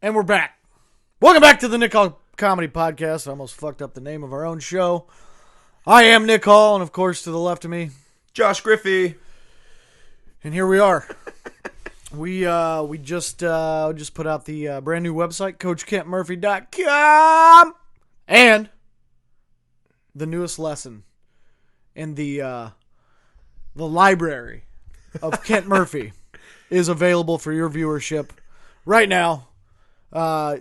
And we're back. Welcome back to the Nick Hall Comedy Podcast. I almost fucked up the name of our own show. I am Nick Hall, and of course, to the left of me, Josh Griffey. And here we are. We just put out the brand new website, CoachKentMurphy.com, and the newest lesson in the library of Kent Murphy is available for your viewership right now.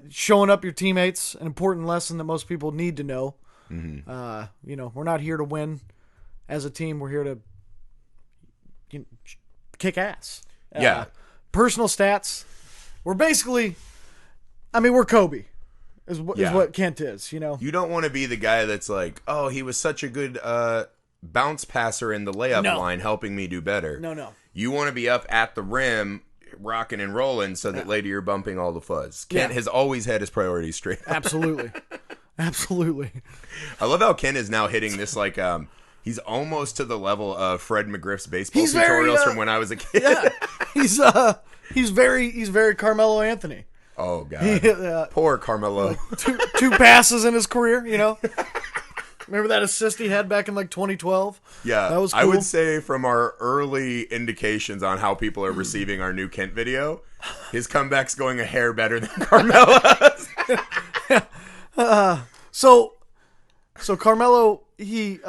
Showing up your teammates, an important lesson that most people need to know. Mm-hmm. We're not here to win as a team. We're here to kick ass. Yeah. Personal stats. We're basically, we're Kobe is what Kent is, You don't want to be the guy that's like, oh, he was such a good bounce passer in the layup line helping me do better. No. You want to be up at the rim rocking and rolling so that later you're bumping all the fuzz. Kent has always had his priorities straight. Absolutely. Absolutely. I love how Kent is now hitting this he's almost to the level of Fred McGriff's baseball tutorials from when I was a kid. Yeah. He's very Carmelo Anthony. Oh god. Poor Carmelo. Two passes in his career, Remember that assist he had back in 2012? Yeah. That was cool. I would say from our early indications on how people are receiving our new Kent video, his comeback's going a hair better than Carmelo's. So Carmelo, he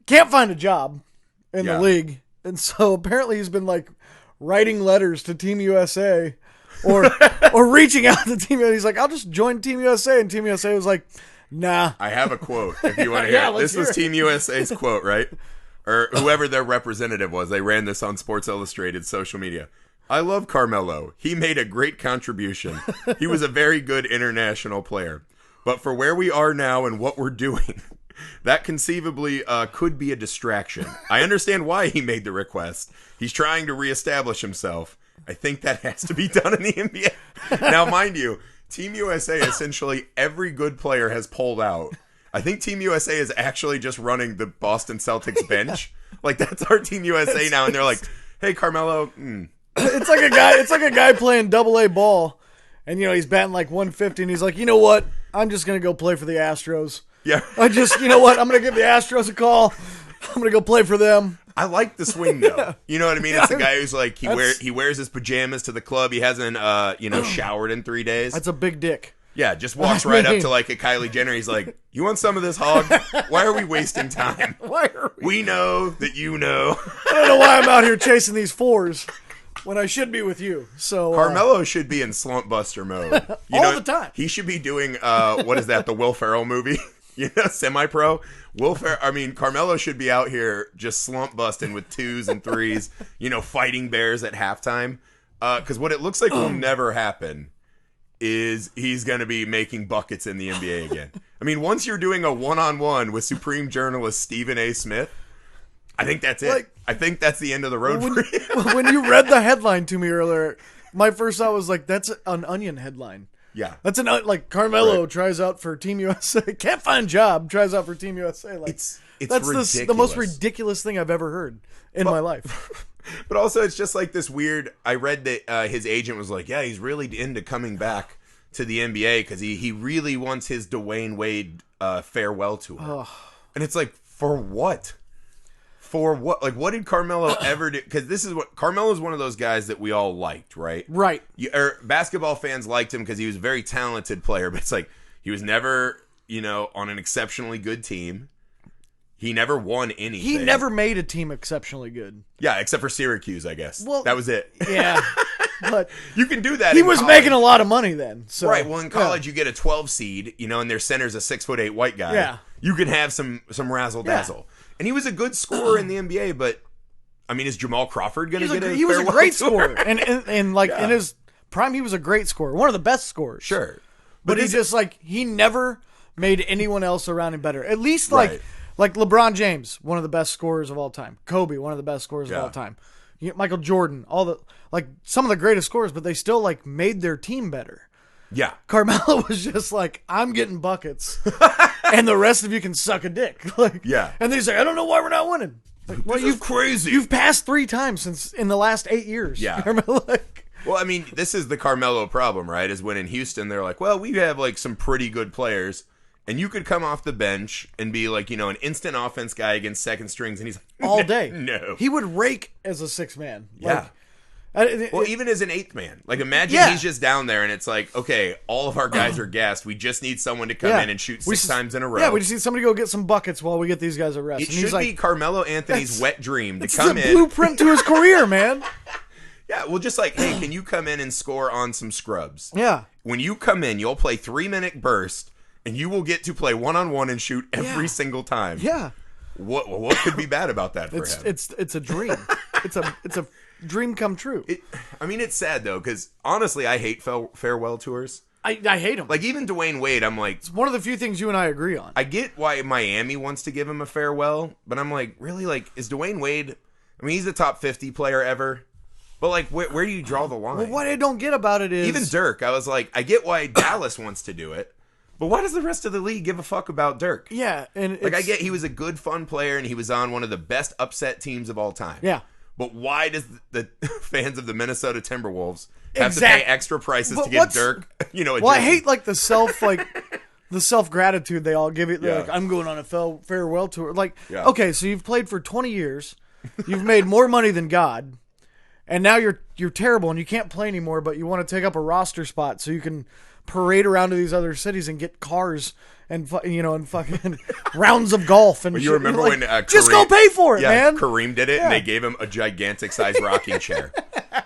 can't find a job in the league. And so apparently he's been writing letters to Team USA or reaching out to Team USA. He's like, I'll just join Team USA. And Team USA was like, nah. I have a quote if you want to hear it. This was Team USA's quote, right? Or whoever their representative was. They ran this on Sports Illustrated social media. I love Carmelo. He made a great contribution. He was a very good international player. But for where we are now and what we're doing, that conceivably could be a distraction. I understand why he made the request. He's trying to reestablish himself. I think that has to be done in the NBA. Now, mind you, Team USA, essentially every good player has pulled out. I think Team USA is actually just running the Boston Celtics bench. That's our Team USA now, and they're like, "Hey, Carmelo." It's like a guy playing AA ball, and he's batting 150, and he's like, "You know what? I'm just gonna go play for the Astros." Yeah. You know what? I'm gonna give the Astros a call. I'm gonna go play for them. I like the swing though. You know what I mean? It's the guy who's he wears his pajamas to the club. He hasn't showered in 3 days. That's a big dick. Yeah, just walks right up to a Kylie Jenner. He's like, "You want some of this hog? Why are we wasting time? We know that you know." I don't know why I'm out here chasing these fours when I should be with you. So Carmelo should be in slump buster mode all the time. He should be doing what is that? The Will Ferrell movie? Semi-pro. Carmelo should be out here just slump busting with 2s and 3s, fighting bears at halftime. Because what it looks like will never happen is he's going to be making buckets in the NBA again. Once you're doing a one-on-one with Supreme journalist Stephen A. Smith, I think that's it. I think that's the end of the road for you. When you read the headline to me earlier, my first thought was that's an Onion headline. Yeah. That's Carmelo tries out for Team USA. Can't find job, tries out for Team USA. It's that's ridiculous. the most ridiculous thing I've ever heard in my life. But also it's just this weird, I read that his agent was like, yeah, he's really into coming back to the NBA because he really wants his Dwayne Wade farewell tour. And it's for what? For what? What did Carmelo ever do? Because this is what Carmelo is one of those guys that we all liked, right? Right. Basketball fans liked him because he was a very talented player, but it's he was never, on an exceptionally good team. He never won anything. He never made a team exceptionally good. Yeah, except for Syracuse, I guess. Well, that was it. Yeah. But you can do that. He was making a lot of money then. So. Right. Well, in college, you get a 12 seed, and their center's a 6'8" white guy. Yeah. You can have some razzle dazzle. Yeah. And he was a good scorer in the NBA, but is Jamal Crawford going to get a He was a great tour? scorer. And in his prime, he was a great scorer. One of the best scorers. Sure. But he's just he never made anyone else around him better. At least like LeBron James, one of the best scorers of all time. Kobe, one of the best scorers of all time. Michael Jordan, some of the greatest scorers, but they still made their team better. Yeah. Carmelo was just I'm getting buckets, and the rest of you can suck a dick. Yeah. And then he's I don't know why we're not winning. Well, you've crazy. You've passed 3 times in the last 8 years. Yeah. Carmelo, Well, Well, I mean, this is the Carmelo problem, right? Is when in Houston they're like, well, we have like some pretty good players, and you could come off the bench and be like, an instant offense guy against second strings, and he's like, all day. No, he would rake as a 6th man. Yeah. Well, even as an 8th man. Like, imagine he's just down there, and it's like, okay, all of our guys are gassed. We just need someone to come in and shoot 6 times in a row. Yeah, we just need somebody to go get some buckets while we get these guys a rest. It should be Carmelo Anthony's wet dream to It's come in. the blueprint to his career, man. Yeah, well, just like, hey, can you come in and score on some scrubs? Yeah. When you come in, you'll play 3-minute burst, and you will get to play 1-on-1 and shoot every single time. Yeah. What could be bad about that for him? It's a dream. It's a dream come true. It's sad, though, because honestly, I hate farewell tours. I hate them. Like, even Dwayne Wade, I'm like... It's one of the few things you and I agree on. I get why Miami wants to give him a farewell, but I'm like, really? Like, is Dwayne Wade... I mean, he's a top 50 player ever, but, like, where do you draw the line? Well, what I don't get about it is... Even Dirk, I was like, I get why Dallas wants to do it, but why does the rest of the league give a fuck about Dirk? Yeah, and Like, I get he was a good, fun player, and he was on one of the best upset teams of all time. Yeah. But why does the fans of the Minnesota Timberwolves have to pay extra prices to get Dirk? I hate like the self gratitude they all give it. They're like, I'm going on a farewell tour. Like, okay, so you've played for 20 years, you've made more money than God, and now you're terrible and you can't play anymore. But you want to take up a roster spot so you can parade around to these other cities and get cars and fucking rounds of golf. And you remember when Kareem, just go pay for it, man. Kareem did it, and they gave him a gigantic size rocking chair.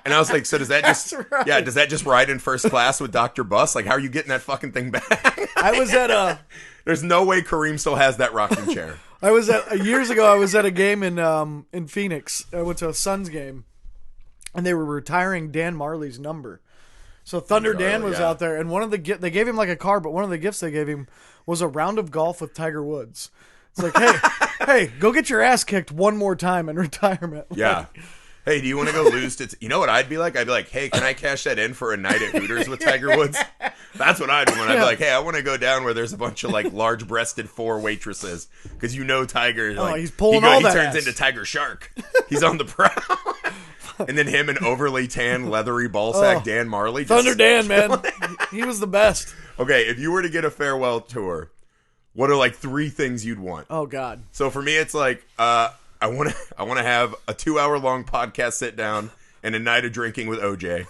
And I was like, so does that just does that just ride in first class with Dr. Buss? Like, how are you getting that fucking thing back? I was at There's no way Kareem still has that rocking chair. Years ago, I was at a game in Phoenix. I went to a Suns game, and they were retiring Dan Marley's number. So Thunder Dan was out there, and they gave him like a car, but one of the gifts they gave him was a round of golf with Tiger Woods. It's like, hey, go get your ass kicked one more time in retirement. Yeah. Hey, do you want to go lose to... You know what I'd be like? I'd be like, hey, can I cash that in for a night at Hooters with Tiger Woods? That's what I'd want. I'd be like, hey, I want to go down where there's a bunch of like large-breasted 4 waitresses, because Tiger... Like, he's pulling all that He turns ass. into Tiger Shark. He's on the prowl. And then him and overly tan, leathery ballsack Dan Marley. Thunder Dan, man. He was the best. Okay, if you were to get a farewell tour, what are like 3 things you'd want? Oh, God. So for me, it's like, I want to have a 2-hour-long podcast sit down and a night of drinking with OJ.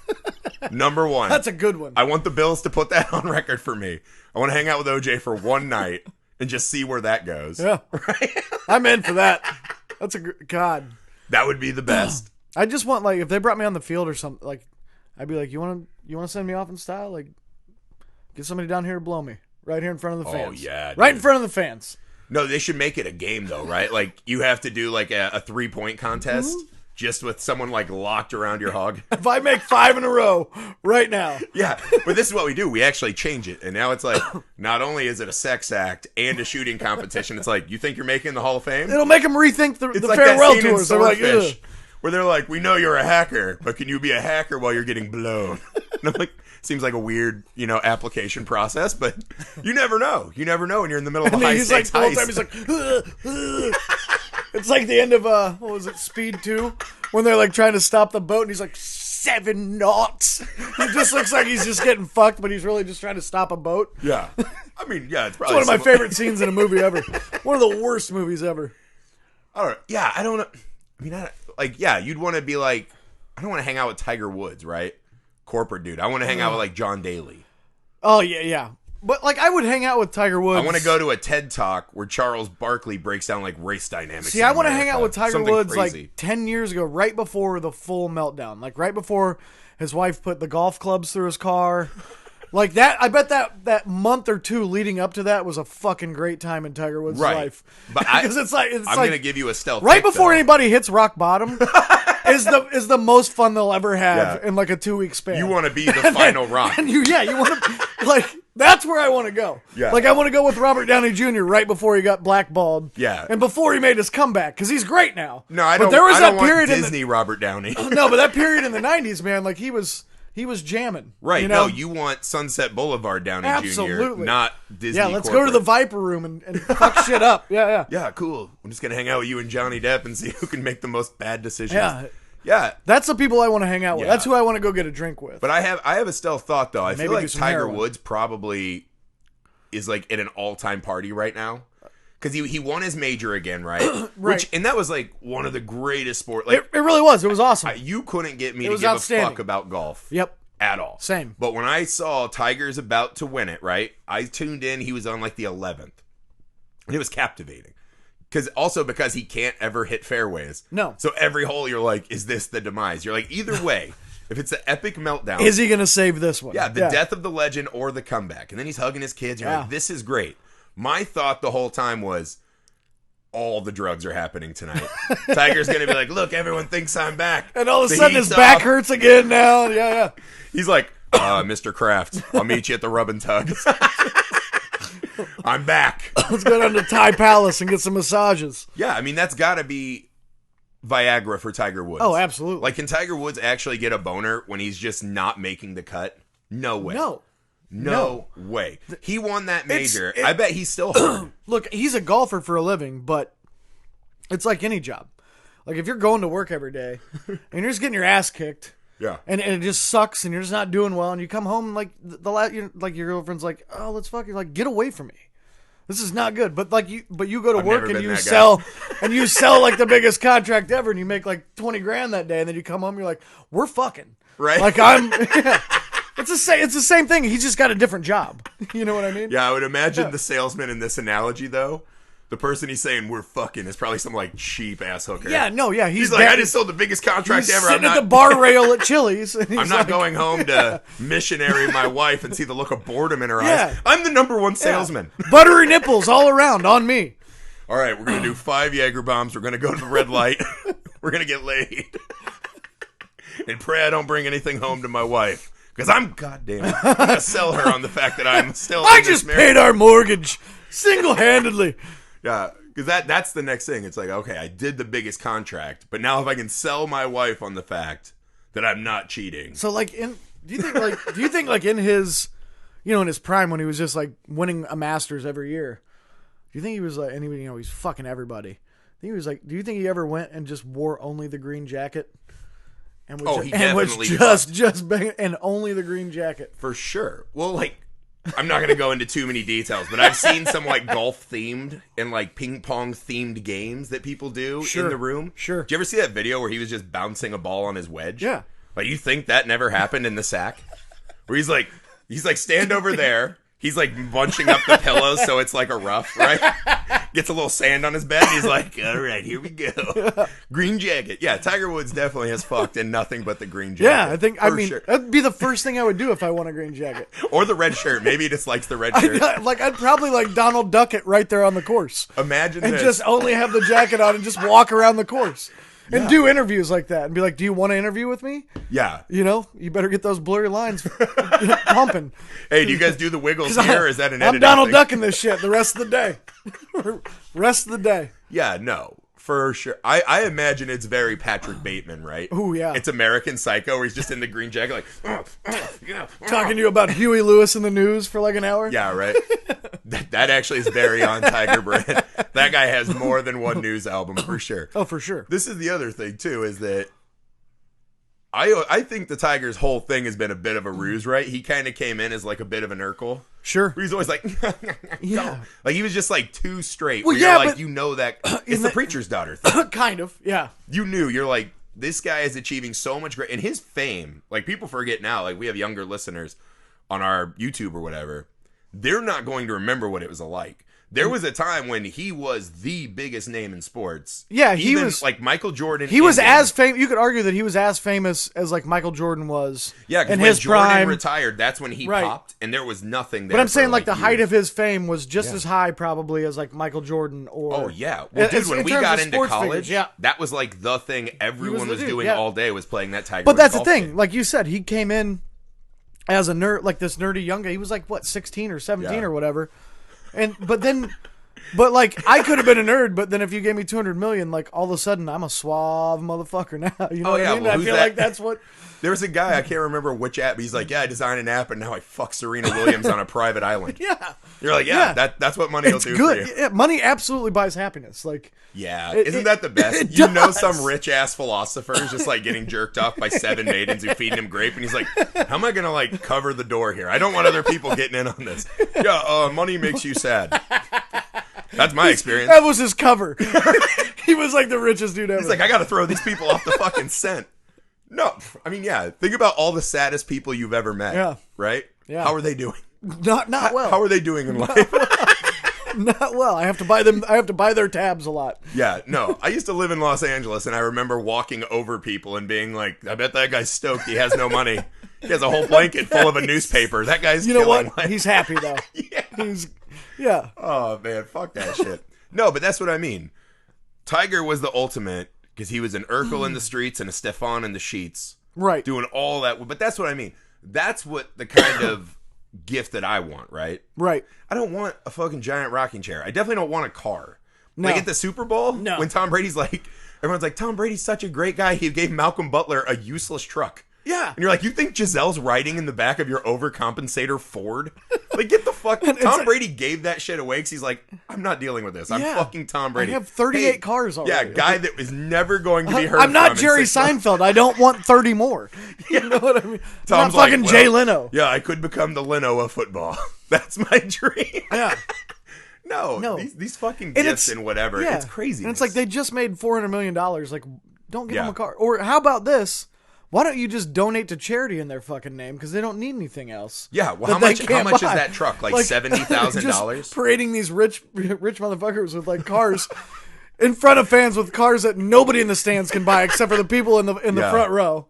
Number 1. That's a good one. I want the Bills to put that on record for me. I want to hang out with OJ for one night and just see where that goes. Yeah. Right? I'm in for that. That's God. That would be the best. I just want, like, if they brought me on the field or something, like, I'd be like, you want to send me off in style? Like, get somebody down here to blow me. Right here in front of the fans. Oh, yeah. Dude. Right in front of the fans. No, they should make it a game, though, right? Like, you have to do, like, a 3-point contest just with someone, like, locked around your hog. If I make 5 in a row right now. Yeah, but this is what we do. We actually change it. And now it's like, not only is it a sex act and a shooting competition, it's like, you think you're making the Hall of Fame? It'll make them rethink the like farewell tours. They're like, ugh. Where they're like, we know you're a hacker, but can you be a hacker while you're getting blown? And I'm like, seems like a weird, application process, but you never know. You never know when you're in the middle of a high stakes heist. He's like, the whole time he's like, it's like the end of, what was it, Speed 2? When they're like trying to stop the boat and he's like, 7 knots. He just looks like he's just getting fucked, but he's really just trying to stop a boat. Yeah. I mean, yeah, it's probably one of my favorite scenes in a movie ever. One of the worst movies ever. All right. Yeah, I don't know. I mean, you'd want to be like, I don't want to hang out with Tiger Woods, right? Corporate dude. I want to hang out with like John Daly. Oh, yeah. But like, I would hang out with Tiger Woods. I want to go to a TED Talk where Charles Barkley breaks down like race dynamics. See, I want to hang out with Tiger Woods crazy. like 10 years ago, right before the full meltdown. Like right before his wife put the golf clubs through his car. Like that, I bet that month or 2 leading up to that was a fucking great time in Tiger Woods' life. But because I'm going to give you a stealth right pick, before though. anybody hits rock bottom is the most fun they'll ever have in like a 2-week span. You want to be the final rock. And you want to like that's where I want to go. Yeah. Like I want to go with Robert Downey Jr. right before he got blackballed. Yeah. And before he made his comeback because he's great now. No, I but don't. There was I that don't period want Disney Robert Downey. No, but that period in the 90s, man, like he was jamming. Right. You know? No, you want Sunset Boulevard Downey Absolutely. Jr., not Disney. Yeah, let's go to the Viper Room and fuck shit up. Yeah. Yeah, cool. I'm just going to hang out with you and Johnny Depp and see who can make the most bad decisions. Yeah. Yeah. That's the people I want to hang out with. Yeah. That's who I want to go get a drink with. But I have a still thought, though. I Maybe feel do like some Tiger heroin. Woods probably is like at an all-time party right now. Because he won his major again, right? Right. And that was like one of the greatest sports. Like, it really was. It was awesome. you couldn't get me to was give outstanding. a fuck about golf. Yep. At all. Same. But when I saw Tiger's about to win it, right? I tuned in. He was on like the 11th. And it was captivating. Because he can't ever hit fairways. No. So every hole you're like, is this the demise? You're like, either way, if it's an epic meltdown. Is he going to save this one? Yeah, the death of the legend or the comeback. And then he's hugging his kids. You're like, this is great. My thought the whole time was, all the drugs are happening tonight. Tiger's going to be like, look, everyone thinks I'm back. And all of a sudden his back hurts again now. Yeah. He's like, Mr. Kraft, I'll meet you at the Rub and Tugs. I'm back. Let's go down to Thai Palace and get some massages. Yeah, I mean, that's got to be Viagra for Tiger Woods. Oh, absolutely. Like, can Tiger Woods actually get a boner when he's just not making the cut? No way. No way. He won that major. I bet he's still hard. Look, he's a golfer for a living, but it's like any job. Like, if you're going to work every day and you're just getting your ass kicked, yeah, and it just sucks, and you're just not doing well, and you come home like your girlfriend's like, oh, let's fucking like get away from me. This is not good. But you go to work and you sell like the biggest contract ever, and you make like 20 grand that day, and then you come home, and you're like, we're fucking right. Like I'm. Yeah. It's the same thing. He's just got a different job. You know what I mean? Yeah, I would imagine the salesman in this analogy, though, the person he's saying we're fucking is probably some like cheap ass hooker. Yeah, no, yeah. He's like, I just sold the biggest contract ever. Sitting at the bar rail at Chili's. I'm not going home to missionary my wife and see the look of boredom in her eyes. I'm the number one salesman. Yeah. Buttery nipples all around on me. All right, we're going to do 5 Jaeger bombs. We're going to go to the red light. We're going to get laid. And pray I don't bring anything home to my wife. Because I'm goddamn going to sell her on the fact that I'm still I just paid our mortgage single-handedly. Yeah, because that's the next thing. It's like, okay, I did the biggest contract, but now if I can sell my wife on the fact that I'm not cheating. So, like, do you think in his, in his prime when he was just like winning a Masters every year, do you think he was like, and he's fucking everybody? Do you think he ever went and just wore only the green jacket? And just bang, and only the green jacket for sure. Well, like, I'm not gonna go into too many details, but I've seen some like golf themed and like ping pong themed games that people do in the room. Sure. Did you ever see that video where he was just bouncing a ball on his wedge? Yeah. Like, you think that never happened in the sack? Where he's like stand over there. He's like bunching up the pillows so it's like a rough, right? Gets a little sand on his bed. And he's like, all right, here we go. Green jacket. Yeah, Tiger Woods definitely has fucked in nothing but the green jacket. Yeah, that'd be the first thing I would do if I won a green jacket. Or the red shirt. Maybe he just likes the red shirt. I'd probably like Donald Duck it right there on the course. Imagine and this. just only have the jacket on and just walk around the course. And do interviews like that and be like, do you want to interview with me? Yeah. You better get those blurry lines pumping. Hey, do you guys do the wiggles here? Or is that an editing I'm Donald thing? Ducking this shit the rest of the day. Rest of the day. Yeah, no. For sure. I imagine it's very Patrick Bateman, right? Oh, yeah. It's American Psycho where he's just in the green jacket like, talking to you about Huey Lewis in the news for like an hour. Yeah, right? that actually is very on Tiger brand. That guy has more than one news album for sure. Oh, for sure. This is the other thing, too, is that I think the Tiger's whole thing has been a bit of a ruse, right? He kind of came in as like a bit of an Urkel. Sure. He's always like, yeah. Like he was just like too straight. Well, yeah, but that it's the preacher's daughter thing. Kind of, yeah. You're like, this guy is achieving so much great. And his fame, like people forget now, like we have younger listeners on our YouTube or whatever. They're not going to remember what it was like. There was a time when he was the biggest name in sports. Yeah, he was like Michael Jordan. He was as famous. You could argue that he was as famous as like Michael Jordan was. Yeah, because when Jordan retired, that's when he popped, and there was nothing there. But I'm saying like the height of his fame was just as high probably as like Michael Jordan or. Oh yeah, well, dude, when we got into college, figures, that was like the thing everyone was doing all day was playing that Tiger. But that's the thing, like you said, he came in as a nerd, like this nerdy young guy. He was like what 16 or 17 or whatever, but then But like, I could have been a nerd, but then if you gave me 200 million, like all of a sudden I'm a suave motherfucker now. You know what I mean? Well, I feel like that's what. There was a guy, I can't remember which app, but he's like, yeah, I designed an app and now I fuck Serena Williams on a private island. Yeah. You're like, that's what money will do for you. Yeah, money absolutely buys happiness. Like, isn't that the best? You know, some rich ass philosopher is just like getting jerked off by 7 maidens who feed him grape, and he's like, how am I gonna like cover the door here? I don't want other people getting in on this. Yeah, money makes you sad. That's my experience. That was his cover. He was like the richest dude ever. He's like, I gotta throw these people off the fucking scent. No, I mean, think about all the saddest people you've ever met. Yeah. Right? Yeah. How are they doing? Not well. How are they doing in life? Not well. I have to buy them. I have to buy their tabs a lot. Yeah, no. I used to live in Los Angeles, and I remember walking over people and being like, I bet that guy's stoked. He has no money. He has a whole blanket full of a newspaper. That guy's You know killing what? life. He's happy, though. Yeah. Oh, man. Fuck that shit. No, but that's what I mean. Tiger was the ultimate because he was an Urkel in the streets and a Stefan in the sheets. Right. Doing all that. But that's what I mean. That's what the kind of gift that I want, right? Right. I don't want a fucking giant rocking chair. I definitely don't want a car. No. Like at the Super Bowl, when Tom Brady's like, everyone's like, Tom Brady's such a great guy. He gave Malcolm Butler a useless truck. Yeah. And you're like, you think Giselle's riding in the back of your overcompensator Ford? Like, get the fuck. Tom Brady gave that shit away because he's like, I'm not dealing with this. I'm fucking Tom Brady. I have 38 cars already. Yeah, guy that is never going to be heard I'm not from Jerry Seinfeld. I don't want 30 more. You know what I mean? Tom's I'm not fucking Jay Leno. Yeah, I could become the Leno of football. That's my dream. Yeah. No. These fucking gifts and whatever. Yeah. It's crazy. And it's like they just made $400 million. Like, don't give them a car. Or how about this? Why don't you just donate to charity in their fucking name? Because they don't need anything else. Yeah, well, how much is that truck? Like $70,000? Parading these rich motherfuckers with like cars in front of fans with cars that nobody in the stands can buy except for the people in the front row.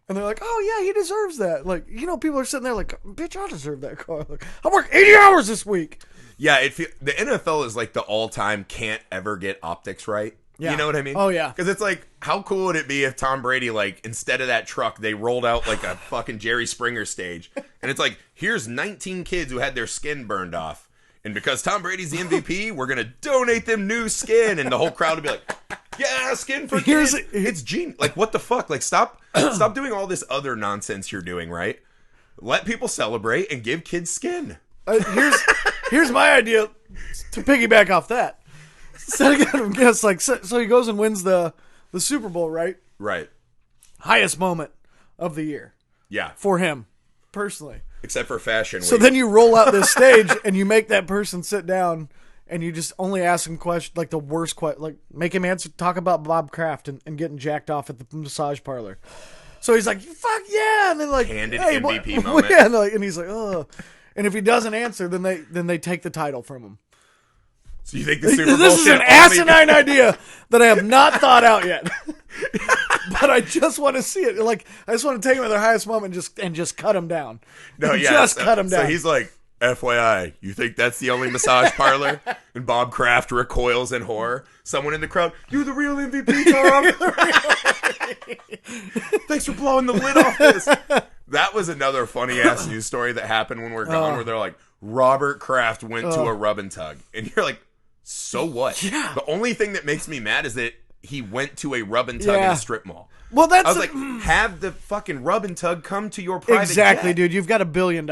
And they're like, oh yeah, he deserves that. Like, you know, people are sitting there like, bitch, I deserve that car. Like, I worked 80 hours this week. Yeah, the NFL is like the all-time can't ever get optics right. Yeah. You know what I mean? Oh, yeah. Because it's like, how cool would it be if Tom Brady, like, instead of that truck, they rolled out, like, a fucking Jerry Springer stage. And it's like, here's 19 kids who had their skin burned off. And because Tom Brady's the MVP, we're going to donate them new skin. And the whole crowd would be like, yeah, skin for kids. It's genius. Like, what the fuck? Like, stop doing all this other nonsense you're doing, right? Let people celebrate and give kids skin. Here's my idea to piggyback off that. So he goes and wins the Super Bowl, right? Right. Highest moment of the year. Yeah. For him, personally. Except for Fashion Week. So then you roll out this stage and you make that person sit down and you just only ask him questions, like the worst question, like make him talk about Bob Kraft and getting jacked off at the massage parlor. So he's like, fuck yeah. And then like, candid MVP moment. Yeah, and he's like, oh. And if he doesn't answer, then they take the title from him. So you think the Super Bowl This is an asinine idea that I have not thought out yet. But I just want to see it. Like, I just want to take him at their highest moment and just cut him down. No, yeah. Just cut him down. So he's like, FYI, you think that's the only massage parlor? And Bob Kraft recoils in horror. Someone in the crowd, you're the real MVP, Tom. Thanks for blowing the lid off this. That was another funny-ass news story that happened when we were gone, where they're like, Robert Kraft went to a rub and tug. And you're like, so what? Yeah. The only thing that makes me mad is that he went to a rub and tug in a strip mall. Well, I was like, have the fucking rub and tug come to your private jet. Dude. You've got $1 billion.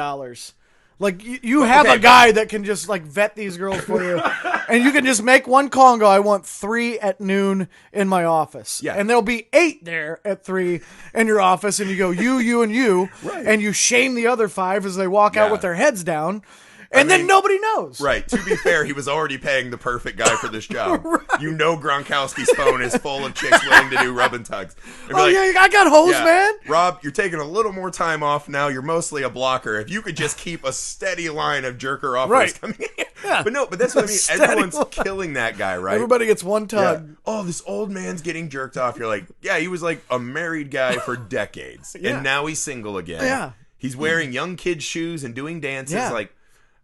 Like, you have a guy that can just, like, vet these girls for you. And you can just make one call and go, I want 3 at noon in my office. Yeah. And there'll be 8 there at 3 in your office. And you go, you, and you. Right. And you shame the other 5 as they walk out with their heads down. And then nobody knows. Right. To be fair, he was already paying the perfect guy for this job. Right. You know Gronkowski's phone is full of chicks willing to do rub and tugs. Yeah, I got hoes, man. Rob, you're taking a little more time off now. You're mostly a blocker. If you could just keep a steady line of jerker offers coming in. Yeah. But that's what I mean. Everyone's killing that guy, right? Everybody gets one tug. Yeah. Oh, this old man's getting jerked off. You're like, yeah, he was like a married guy for decades. And now he's single again. Yeah. He's wearing young kids' shoes and doing dances. Yeah. Like,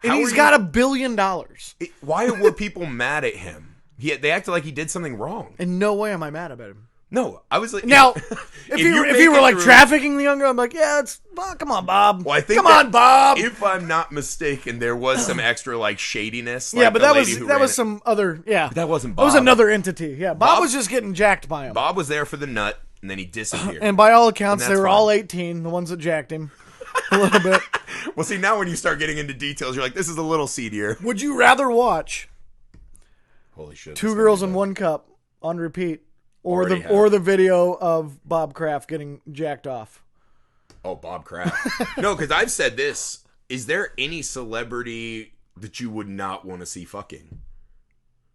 and he's got $1 billion. Why were people mad at him? They acted like he did something wrong. In no way am I mad about him. No, I was like, now, if you were like trafficking the young girl, I'm like, yeah, come on, Bob. Well, I think come on, Bob. If I'm not mistaken, there was some extra like shadiness. Like yeah, but that was some other. Yeah, but that wasn't Bob. That was another entity. Yeah, Bob was just getting jacked by him. Bob was there for the nut, and then he disappeared. And by all accounts, they were all 18. The ones that jacked him a little bit. Well, see, now when you start getting into details, you're like, this is a little seedier. Would you rather watch? Holy shit! 2 girls in 1 cup on repeat? Or the video of Bob Kraft getting jacked off. Oh, Bob Kraft. No, because I've said this. Is there any celebrity that you would not want to see fucking?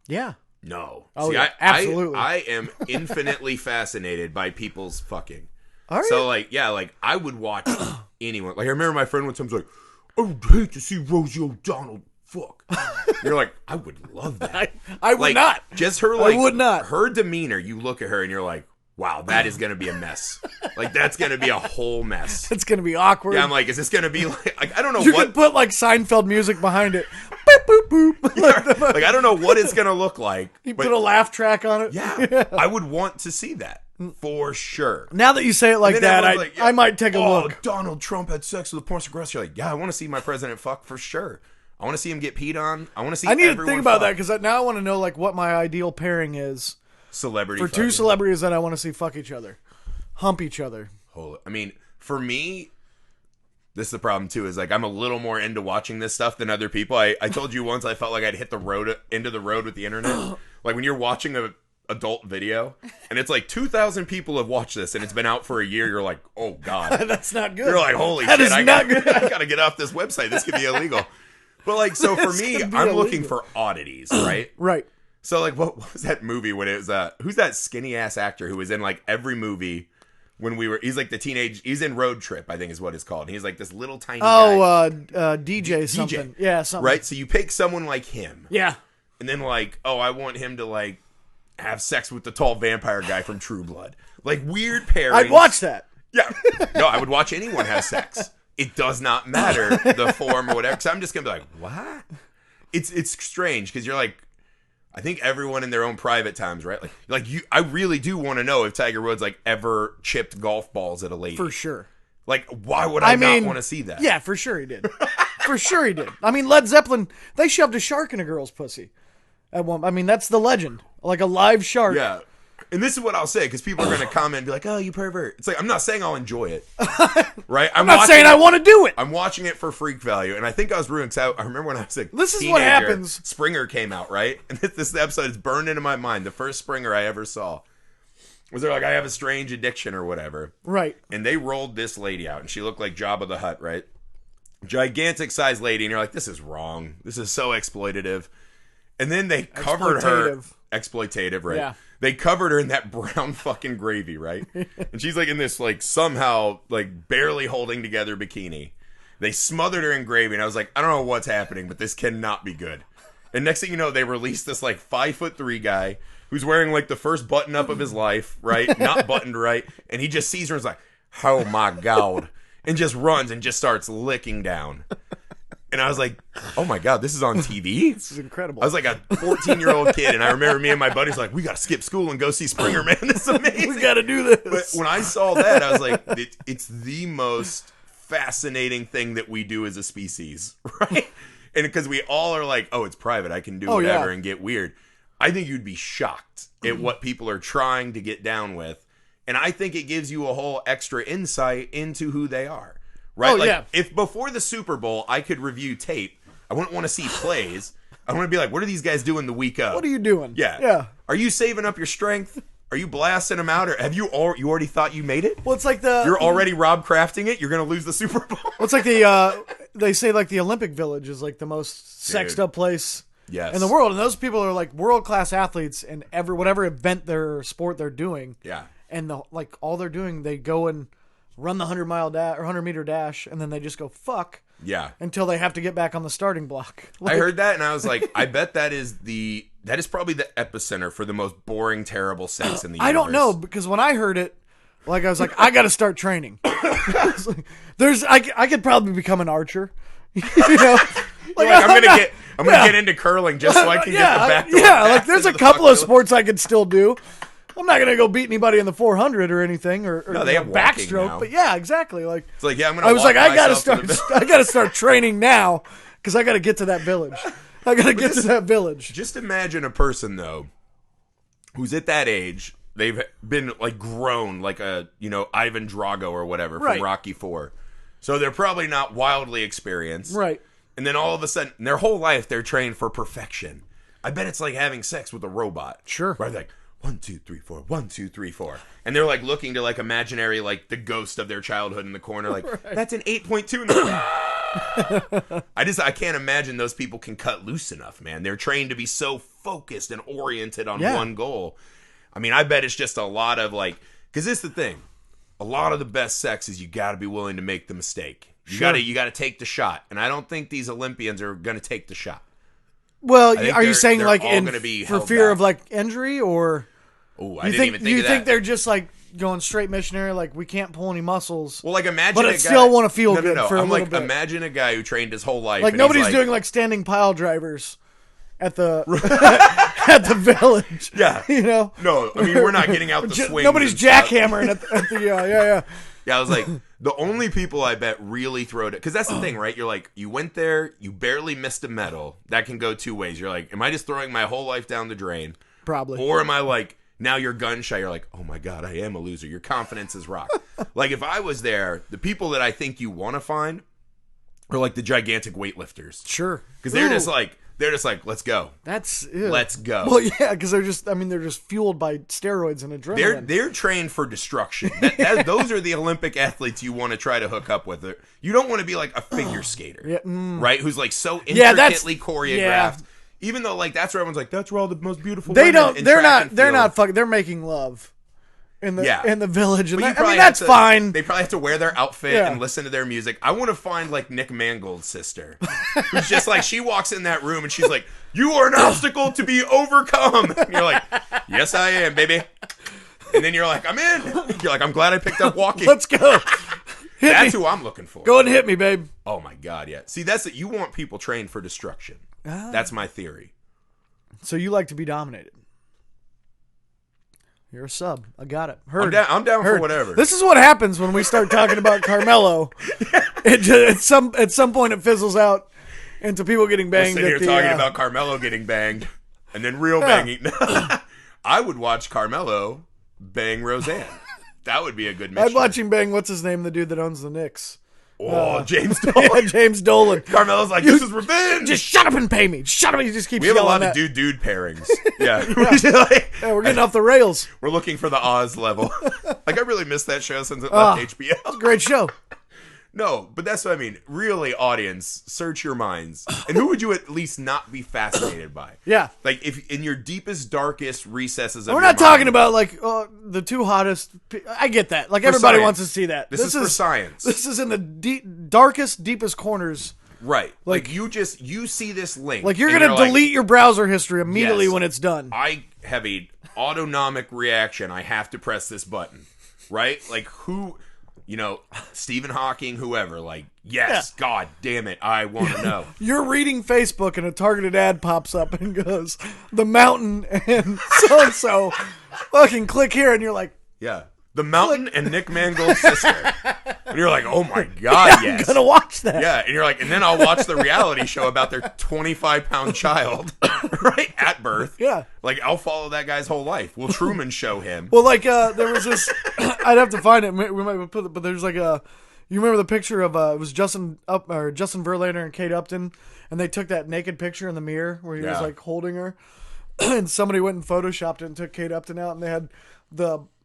Yeah. No. Oh, see, yeah, absolutely. I am infinitely fascinated by people's fucking. Are so, you? like, yeah, like, I would watch anyone. Like, I remember my friend one time was like, I would hate to see Rosie O'Donnell fuck. You're like, I would love that. I would not. Just her, like, I would not. Her demeanor, you look at her and you're like, wow, that is going to be a mess. Like, that's going to be a whole mess. It's going to be awkward. Yeah, I'm like, is this going to be like I don't know you what. You could put, like, Seinfeld music behind it. Boop, boop, boop. Yeah, like, I don't know what it's going to look like. You put a laugh track on it. Yeah, I would want to see that. For sure. Now that you say it like that, I might take a look. Donald Trump had sex with a porn star. You're like, yeah, I want to see my president fuck for sure. I want to see him get peed on. I want to see. I need to think about that because now I want to know like what my ideal pairing is. Celebrity for fucking. 2 celebrities that I want to see fuck each other, hump each other. I mean, for me, this is the problem too. Is like I'm a little more into watching this stuff than other people. I told you once I felt like I'd hit the end of the road with the internet. Like when you're watching a adult video and it's like 2,000 people have watched this and it's been out for a year, you're like, oh god, that's not good. You're like, holy that shit, is not good. I gotta get off this website. This could be illegal. But like, so for me, I'm looking for oddities, right? Right. So like, what was that movie when it was who's that skinny ass actor who was in like every movie when he's like he's in Road Trip, I think is what it's called. And he's like this little tiny guy. DJ something. Yeah, something. Right? So you pick someone like him. Yeah. And then like, oh, I want him to like have sex with the tall vampire guy from True Blood. Like weird pairings. I'd watch that. Yeah. No, I would watch anyone have sex. It does not matter the form or whatever. Because I'm just going to be like, what? It's strange because you're like, I think everyone in their own private times, right? I really do want to know if Tiger Woods like ever chipped golf balls at a lady. For sure. Like, why would I not want to see that? Yeah, for sure he did. For sure he did. I mean, Led Zeppelin, they shoved a shark in a girl's pussy. I mean, that's the legend. Like a live shark. Yeah. And this is what I'll say, because people are going to comment and be like, oh, you pervert. It's like, I'm not saying I'll enjoy it. Right? I'm not saying I want to do it. I'm watching it for freak value. And I think I was ruined, because I remember when I was like, this is what happens. Springer came out, right? And this episode is burned into my mind. The first Springer I ever saw. Was there like, I have a strange addiction or whatever. Right. And they rolled this lady out, and she looked like Jabba the Hutt, right? Gigantic sized lady. And you're like, this is wrong. This is so exploitative. And then they covered her. Exploitative, right? Yeah. They covered her in that brown fucking gravy, right? And she's like in this like somehow like barely holding together bikini. They smothered her in gravy, and I was like, I don't know what's happening, but this cannot be good. And next thing you know, they released this like 5'3" guy who's wearing like the first button up of his life, right? Not buttoned right, and he just sees her and is like, oh my god, and just runs and just starts licking down. And I was like, oh my god, this is on TV? This is incredible. I was like a 14-year-old kid, and I remember me and my buddies were like, we got to skip school and go see Springer, man. This is amazing. We got to do this. But when I saw that, I was like, it's the most fascinating thing that we do as a species, right? And because we all are like, oh, it's private, I can do whatever and get weird. I think you'd be shocked at what people are trying to get down with. And I think it gives you a whole extra insight into who they are. Right? Oh, like, yeah. If before the Super Bowl I could review tape, I wouldn't want to see plays. I want to be like, what are these guys doing the week of? What are you doing? Yeah. Are you saving up your strength? Are you blasting them out? Or have you already thought you made it? Well, it's like you're already Rob crafting it? You're going to lose the Super Bowl? Well, it's like they say like the Olympic Village is like the most sexed up place in the world. And those people are like world-class athletes in whatever event or sport they're doing. Yeah. And all they're doing, they go and run the 100-meter dash, and then they just go fuck. Yeah. Until they have to get back on the starting block. I heard that, and I was like, I bet that is probably the epicenter for the most boring, terrible sex in the universe. I don't know, because when I heard it, like I was like, I got to start training. I could probably become an archer. You know? I'm gonna get into curling just so I can get the back door. Yeah, like there's a couple of sports I could still do. I'm not gonna go beat anybody in the 400 or anything, or No, they have walking backstroke. now. But yeah, exactly. Like It's like, yeah, I'm gonna. I was walk like, I gotta myself to start. I gotta start training now because I gotta get to that village. I gotta get to that village. Just imagine a person though, who's at that age. They've been like grown, like a Ivan Drago or whatever from Rocky IV. So they're probably not wildly experienced, Right. And then all of a sudden, their whole life they're trained for perfection. I bet it's like having sex with a robot. Sure. Right, like 1, 2, 3, 4, 1, 2, 3, 4, and they're like looking to like imaginary like the ghost of their childhood in the corner, like that's an 8.2 in the I can't imagine those people can cut loose enough, man. They're trained to be so focused and oriented on one goal. I mean, I bet it's just a lot of like, because this is the thing. A lot of the best sex is you got to be willing to make the mistake. You got to take the shot, and I don't think these Olympians are going to take the shot. Well, are you saying like for fear back. of like injury, or I didn't even think of that. You think they're just like going straight missionary, like we can't pull any muscles? Well, like imagine, but a I guy, still want to feel good for a I'm little like, bit. Imagine a guy who trained his whole life, like and nobody's he's doing like standing pile drivers at the at the village. Yeah, No, I mean we're not getting out the swings. Nobody's jackhammering at the yeah. Yeah, I was like, the only people I bet really throw it, because that's the thing, right? You're like, you went there, you barely missed a medal. That can go two ways. You're like, am I just throwing my whole life down the drain? Probably. Or am I like, now you're gun shy. You're like, oh my God, I am a loser. Your confidence is rocked. Like, if I was there, the people that I think you want to find are like the gigantic weightlifters. Sure. Because they're just like, let's go. Let's go. Well, yeah, because they're just fueled by steroids and adrenaline. They're trained for destruction. Those are the Olympic athletes you want to try to hook up with. You don't want to be like a figure skater, right? Who's like so intricately choreographed. Yeah. Even though like that's where everyone's like, that's where all the most beautiful. They're making love. In the village, and that's fine. They probably have to wear their outfit and listen to their music. I want to find like Nick Mangold's sister, who's just like she walks in that room and she's like, "You are an obstacle to be overcome." And you're like, "Yes, I am, baby." And then you're like, "I'm in." You're like, "I'm glad I picked up walking." Let's go. That's who I'm looking for. Go and hit me, babe. Oh my God, yeah. See, that's it. You want people trained for destruction. That's my theory. So you like to be dominated. You're a sub. I got it. Heard. I'm down for whatever. This is what happens when we start talking about Carmelo. At some point it fizzles out into people getting banged. We're sitting here talking about Carmelo getting banged and then real banging. I would watch Carmelo bang Roseanne. That would be a good mission. I'd watch him bang, what's his name, the dude that owns the Knicks. James Dolan. Yeah, James Dolan. Carmelo's like, this is revenge. Just shut up and pay me. Shut up. He just keeps yelling. We have yelling a lot of dude pairings. Yeah. We're getting off the rails. We're looking for the Oz level. Like, I really missed that show since it left HBO. It's a great show. No, but that's what I mean. Really, audience, search your minds. And who would you at least not be fascinated by? Yeah. Like, if in your deepest, darkest recesses of We're your not talking about, like, the two hottest... I get that. Like, everybody science. wants to see that. This is for science. This is in the darkest, deepest corners. Right. Like you see this link. Like, you're going to delete your browser history immediately when it's done. I have a autonomic reaction. I have to press this button. Right? Like, who... Stephen Hawking, whoever, like, yes, yeah. God damn it, I want to know. You're reading Facebook and a targeted ad pops up and goes, The Mountain and so-and-so, fucking click here, and you're like... Yeah, The Mountain and Nick Mangold's sister. And you're like, oh my God, yes. I'm gonna watch that. Yeah, and you're like, and then I'll watch the reality show about their 25-pound child, right, at birth. Yeah. Like, I'll follow that guy's whole life. Will Truman show him? Well, like, there was this, I'd have to find it, we might put it, but there's like you remember the picture of, it was Justin Verlander and Kate Upton, and they took that naked picture in the mirror where he was like holding her, and somebody went and photoshopped it and took Kate Upton out, and they had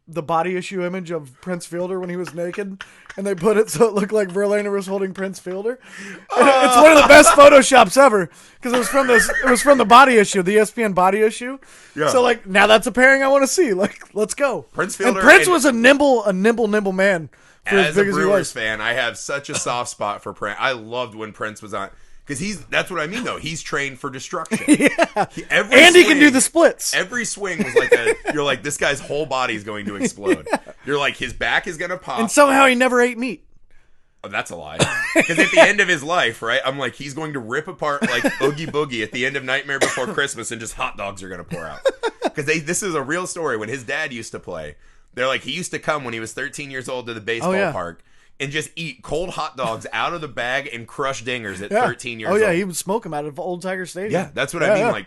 the body issue image of Prince Fielder when he was naked, and they put it so it looked like Verlander was holding Prince Fielder. It's one of the best photoshops ever because it was from the body issue, the ESPN body issue. Yeah. So like now that's a pairing I want to see. Like let's go. Prince Fielder. And Prince was a nimble man. For as a Brewers fan, I have such a soft spot for Prince. I loved when Prince was on. Because that's what I mean, though. He's trained for destruction. Yeah. He can do the splits. Every swing was like you're like, this guy's whole body is going to explode. Yeah. You're like, his back is going to pop. And somehow he never ate meat. Oh, that's a lie. Because at the end of his life, right, I'm like, he's going to rip apart like Oogie Boogie at the end of Nightmare Before Christmas, and just hot dogs are going to pour out. Because this is a real story. When his dad used to play, they're like, he used to come when he was 13 years old to the baseball park and just eat cold hot dogs out of the bag and crush dingers at 13 years old. Oh, yeah, he would smoke them out of Old Tiger Stadium. Yeah, that's what I mean. Like,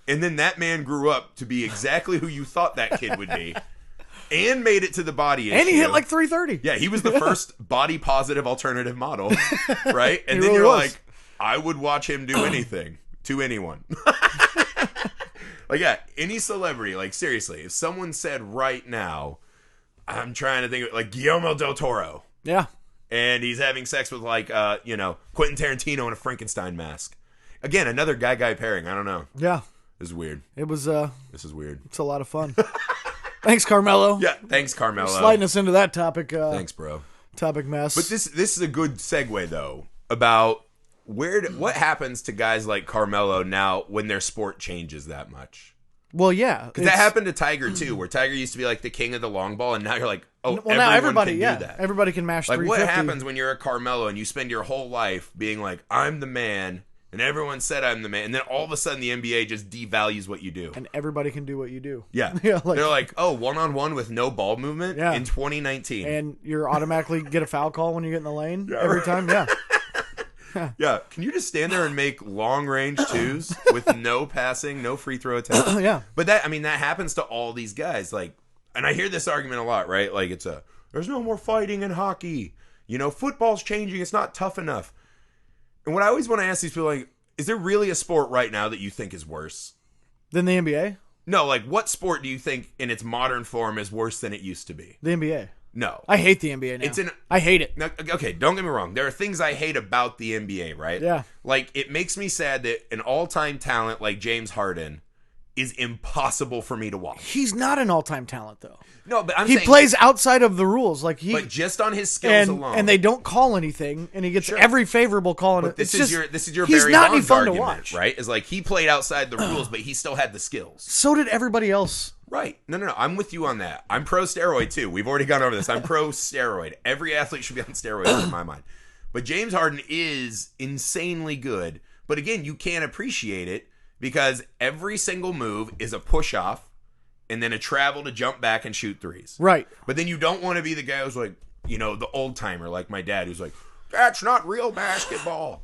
and then that man grew up to be exactly who you thought that kid would be. And made it to the body issue. And he hit like 330. Yeah, he was the first body positive alternative model, right? And then really you're was. like, I would watch him do anything to anyone. Like, yeah, any celebrity, like, seriously, if someone said right now, I'm trying to think of, like, Guillermo del Toro. Yeah. And he's having sex with, like, Quentin Tarantino in a Frankenstein mask. Again, another guy pairing. I don't know. Yeah. This is weird. This is weird. It's a lot of fun. Thanks, Carmelo. Yeah, thanks, Carmelo. Sliding us into that topic. Thanks, bro. Topic mess. But this is a good segue, though, about what happens to guys like Carmelo now when their sport changes that much. Well, yeah. Because that happened to Tiger, too, where Tiger used to be like the king of the long ball, and now you're like, oh, well, now everybody can do that. Everybody can mash like 350. What happens when you're a Carmelo and you spend your whole life being like, I'm the man, and everyone said I'm the man, and then all of a sudden the NBA just devalues what you do. And everybody can do what you do. Yeah. Yeah, they're like, oh, one-on-one with no ball movement in 2019. And you're automatically get a foul call when you get in the lane every time. Yeah. Yeah. Can you just stand there and make long-range twos with no passing, no free throw attempts? Yeah. But that happens to all these guys. Like, and I hear this argument a lot, right? Like, there's no more fighting in hockey. Football's changing. It's not tough enough. And what I always want to ask these people, like, is there really a sport right now that you think is worse than the NBA? No, like, what sport do you think in its modern form is worse than it used to be? The NBA. No. I hate the NBA now. I hate it. Now, okay, don't get me wrong. There are things I hate about the NBA, right? Yeah. Like, it makes me sad that an all-time talent like James Harden is impossible for me to watch. He's not an all-time talent, though. No, but he plays outside of the rules, but just on his skills alone, and they don't call anything, and he gets every favorable call. But this is your Barry Bonds argument, right? Is like he played outside the rules, but he still had the skills. So did everybody else. Right? No. I'm with you on that. I'm pro steroid too. We've already gone over this. I'm pro steroid. Every athlete should be on steroids in my mind. But James Harden is insanely good. But again, you can't appreciate it because every single move is a push off. And then a travel to jump back and shoot threes. Right. But then you don't want to be the guy who's like, the old timer like my dad who's like, that's not real basketball.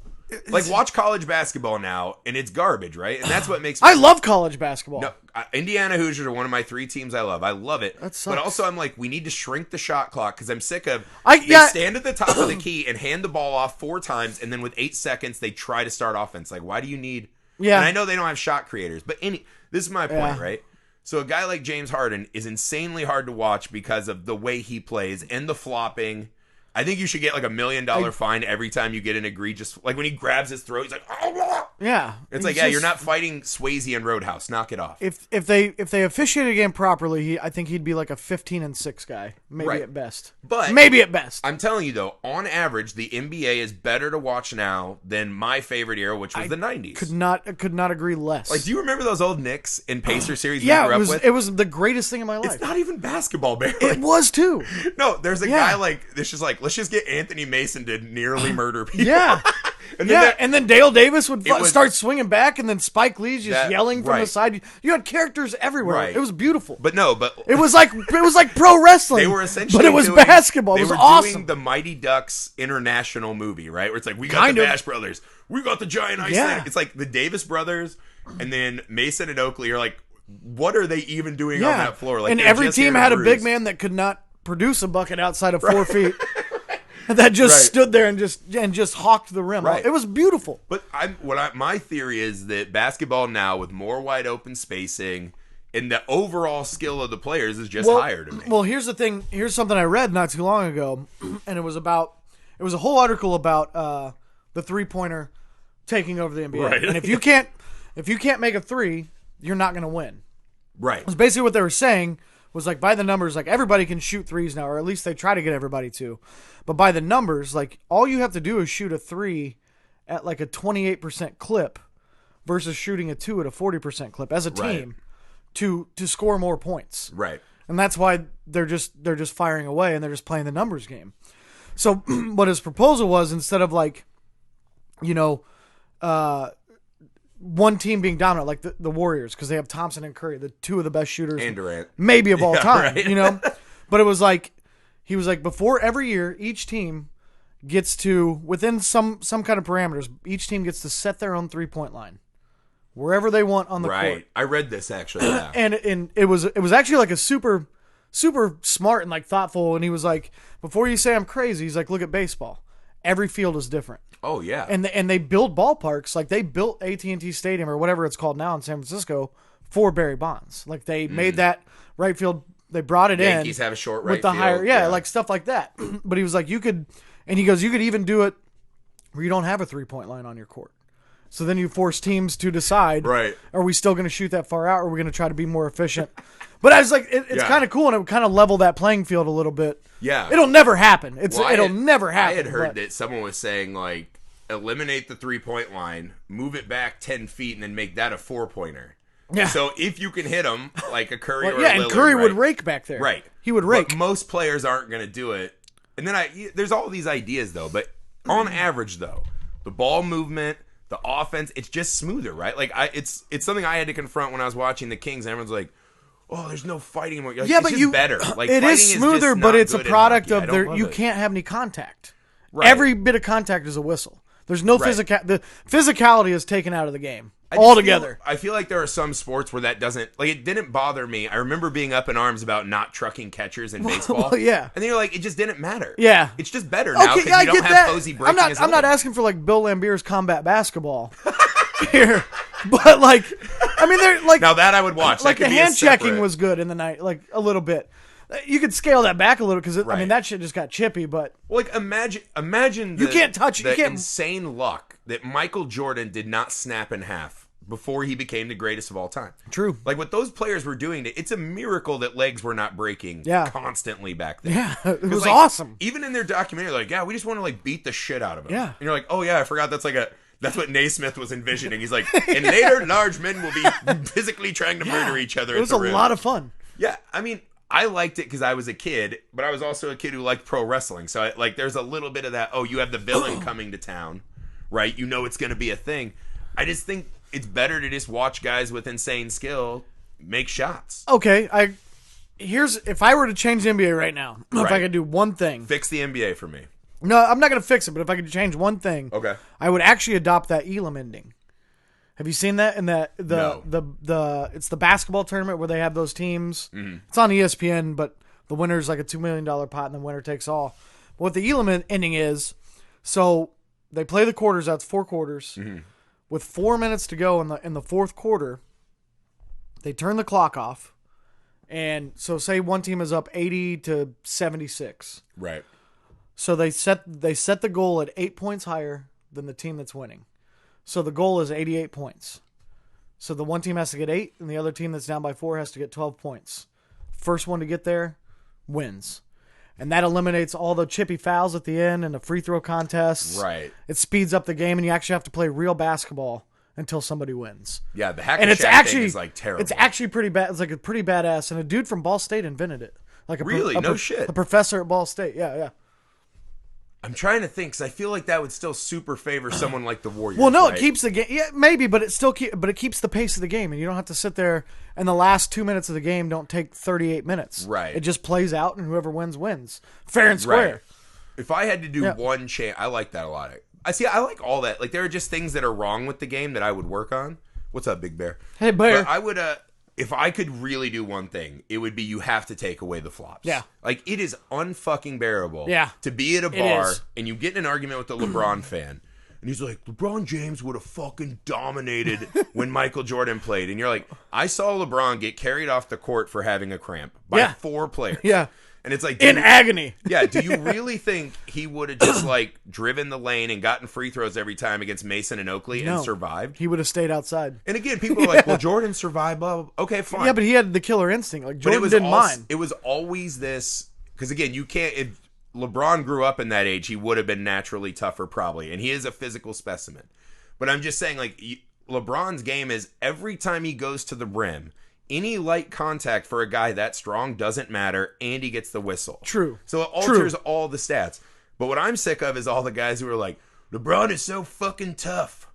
Like, watch college basketball now, and it's garbage, right? And that's what makes me... I love college basketball. No, Indiana Hoosiers are one of my 3 teams I love. I love it. That sucks. But also, I'm like, we need to shrink the shot clock because I'm sick of... They stand at the top of the key and hand the ball off 4 times, and then with 8 seconds, they try to start offense. Like, why do you need... Yeah. And I know they don't have shot creators, but this is my point, right? So a guy like James Harden is insanely hard to watch because of the way he plays and the flopping. I think you should get like $1 million fine every time you get an egregious, like when he grabs his throat, he's like, oh, yeah. It's like, you're not fighting Swayze and Roadhouse. Knock it off. If they officiate a game properly, I think he'd be like a 15-6 guy, maybe at best. But maybe at best. I'm telling you though, on average, the NBA is better to watch now than my favorite era, which was the 90s. Could not agree less. Like, do you remember those old Knicks and Pacer series? Yeah, it was the greatest thing in my life. It's not even basketball, Barry. It was too. No, there's a guy like this, just like, let's just get Anthony Mason to nearly murder people. Yeah. And then Dale Davis would start swinging back, and then Spike Lee's just yelling from the side. You had characters everywhere. Right. It was beautiful. But it was like pro wrestling. They were essentially, but it was basketball. It was awesome. They were doing the Mighty Ducks International movie, right? Where it's like, we got the Bash Brothers, we got the Giant Ice Lady. It's like the Davis brothers, and then Mason and Oakley are like, what are they even doing on that floor? Like, and every team had a big man that could not produce a bucket outside of 4 feet. That just stood there and just hawked the rim. Right. It was beautiful. But my theory is that basketball now, with more wide open spacing and the overall skill of the players, is just higher to me. Well, here's the thing. Here's something I read not too long ago, and it was a whole article about the 3-pointer taking over the NBA. Right. And if you can't make a 3, you're not going to win. Right. It's basically what they were saying. Was like, by the numbers, like, everybody can shoot 3s now, or at least they try to get everybody to. But by the numbers, like, all you have to do is shoot a 3 at like a 28% clip versus shooting a 2 at a 40% clip as a team to score more points. Right. And that's why they're just firing away and they're just playing the numbers game. So what his proposal was, instead of like, one team being dominant, like the Warriors, because they have Thompson and Curry, the two of the best shooters, and Durant, maybe of all time, right. But it was like, he was like, before every year, each team gets to, within some kind of parameters, each team gets to set their own 3-point line wherever they want on the court. Right. I read this actually. Yeah. And it was actually like a super smart and like thoughtful. And he was like, before you say I'm crazy, he's like, look at baseball. Every field is different. Oh yeah. And they build ballparks, like they built AT&T Stadium or whatever it's called now in San Francisco for Barry Bonds. Like they made that right field. They brought it Yankees in have a short right with the field. higher, like stuff like that. But he was like, you could even do it where you don't have a 3-point line on your court. So then you force teams to decide, right? Are we still going to shoot that far out, or are we going to try to be more efficient? But I was like, it's kind of cool, and it would kind of level that playing field a little bit. Yeah, it'll never happen. It'll never happen. I had heard that someone was saying like, eliminate the 3-point line, move it back 10 feet, and then make that a 4-pointer. Yeah. So if you can hit them like a Curry or a Lillard, and Curry would rake back there. Right. He would rake. But most players aren't going to do it. And then there's all these ideas though, but on average though, the ball movement, the offense, it's just smoother, right? Like it's something I had to confront when I was watching the Kings, and everyone's like, "Oh, there's no fighting anymore." Like, yeah, but it's just better. Like it is smoother, but it's a product of you it. Can't have any contact. Right. Every bit of contact is a whistle. There's no the physicality is taken out of the game I altogether. I feel like there are some sports where that doesn't, like, it didn't bother me. I remember being up in arms about not trucking catchers in baseball. Well, yeah. And then you're like, it just didn't matter. Yeah. It's just better now because you don't have Posey breaking his I'm not asking for like Bill Laimbeer's combat basketball here. But like, I mean, they're like, now that I would watch. Like the hand checking was good in the night, like a little bit. You could scale that back a little because I mean that shit just got chippy. But well, like imagine you can't touch the insane luck that Michael Jordan did not snap in half before he became the greatest of all time. True. Like what those players were doing, it's a miracle that legs were not breaking constantly back then. Yeah, it was like, awesome. Even in their documentary, like, yeah, we just want to like beat the shit out of him. Yeah, and you're like, oh yeah, I forgot that's what Naismith was envisioning. He's like, and later large men will be physically trying to murder each other. It was a lot of fun. Yeah, I mean, I liked it because I was a kid, but I was also a kid who liked pro wrestling. So like, there's a little bit of that. Oh, you have the villain coming to town, right? You know it's going to be a thing. I just think it's better to just watch guys with insane skill make shots. Okay, if I were to change the NBA right now, if I could do one thing, fix the NBA for me. No, I'm not going to fix it, but if I could change one thing, okay, I would actually adopt that Elam ending. Have you seen that? In that No. It's the basketball tournament where they have those teams. Mm-hmm. It's on ESPN, but the winner's like a $2 million pot, and the winner takes all. But what the Elam ending is, so they play the quarters out. It's 4 quarters. Mm-hmm. With 4 minutes to go in the fourth quarter, they turn the clock off, and so say one team is up 80-76. Right. So they set the goal at 8 points higher than the team that's winning. So the goal is 88 points. So the one team has to get 8, and the other team that's down by 4 has to get 12 points. First one to get there wins. And that eliminates all the chippy fouls at the end and the free throw contests. Right. It speeds up the game, and you actually have to play real basketball until somebody wins. Yeah, the hack and shack thing is like terrible. It's actually pretty bad. It's like a pretty badass. And a dude from Ball State invented it. Like no shit. A professor at Ball State. Yeah. I'm trying to think, because I feel like that would still super favor someone like the Warriors. Well, no, right? It keeps the game. Yeah, maybe, but it keeps the pace of the game, and you don't have to sit there. And the last 2 minutes of the game don't take 38 minutes. Right. It just plays out, and whoever wins wins, fair and square. Right. If I had to do one change, I like that a lot. I like all that. Like there are just things that are wrong with the game that I would work on. What's up, Big Bear? Hey, Bear. But I would. If I could really do one thing, it would be you have to take away the flops. Yeah. Like, it is unfucking bearable to be at a It bar is. and you get in an argument with a LeBron fan. And he's like, LeBron James would have fucking dominated when Michael Jordan played. And you're like, I saw LeBron get carried off the court for having a cramp by 4 players. Yeah. And it's like... in agony. Yeah, do you really think he would have just, like, driven the lane and gotten free throws every time against Mason and Oakley and survived? He would have stayed outside. And again, people are like, well, Jordan survived, blah, blah, blah. Okay, fine. Yeah, but he had the killer instinct. Like, Jordan didn't mind. It was always this... Because, again, you can't... If LeBron grew up in that age, he would have been naturally tougher, probably. And he is a physical specimen. But I'm just saying, like, LeBron's game is every time he goes to the rim... Any light contact for a guy that strong doesn't matter, and he gets the whistle. True. So it alters all the stats. But what I'm sick of is all the guys who are like, LeBron is so fucking tough.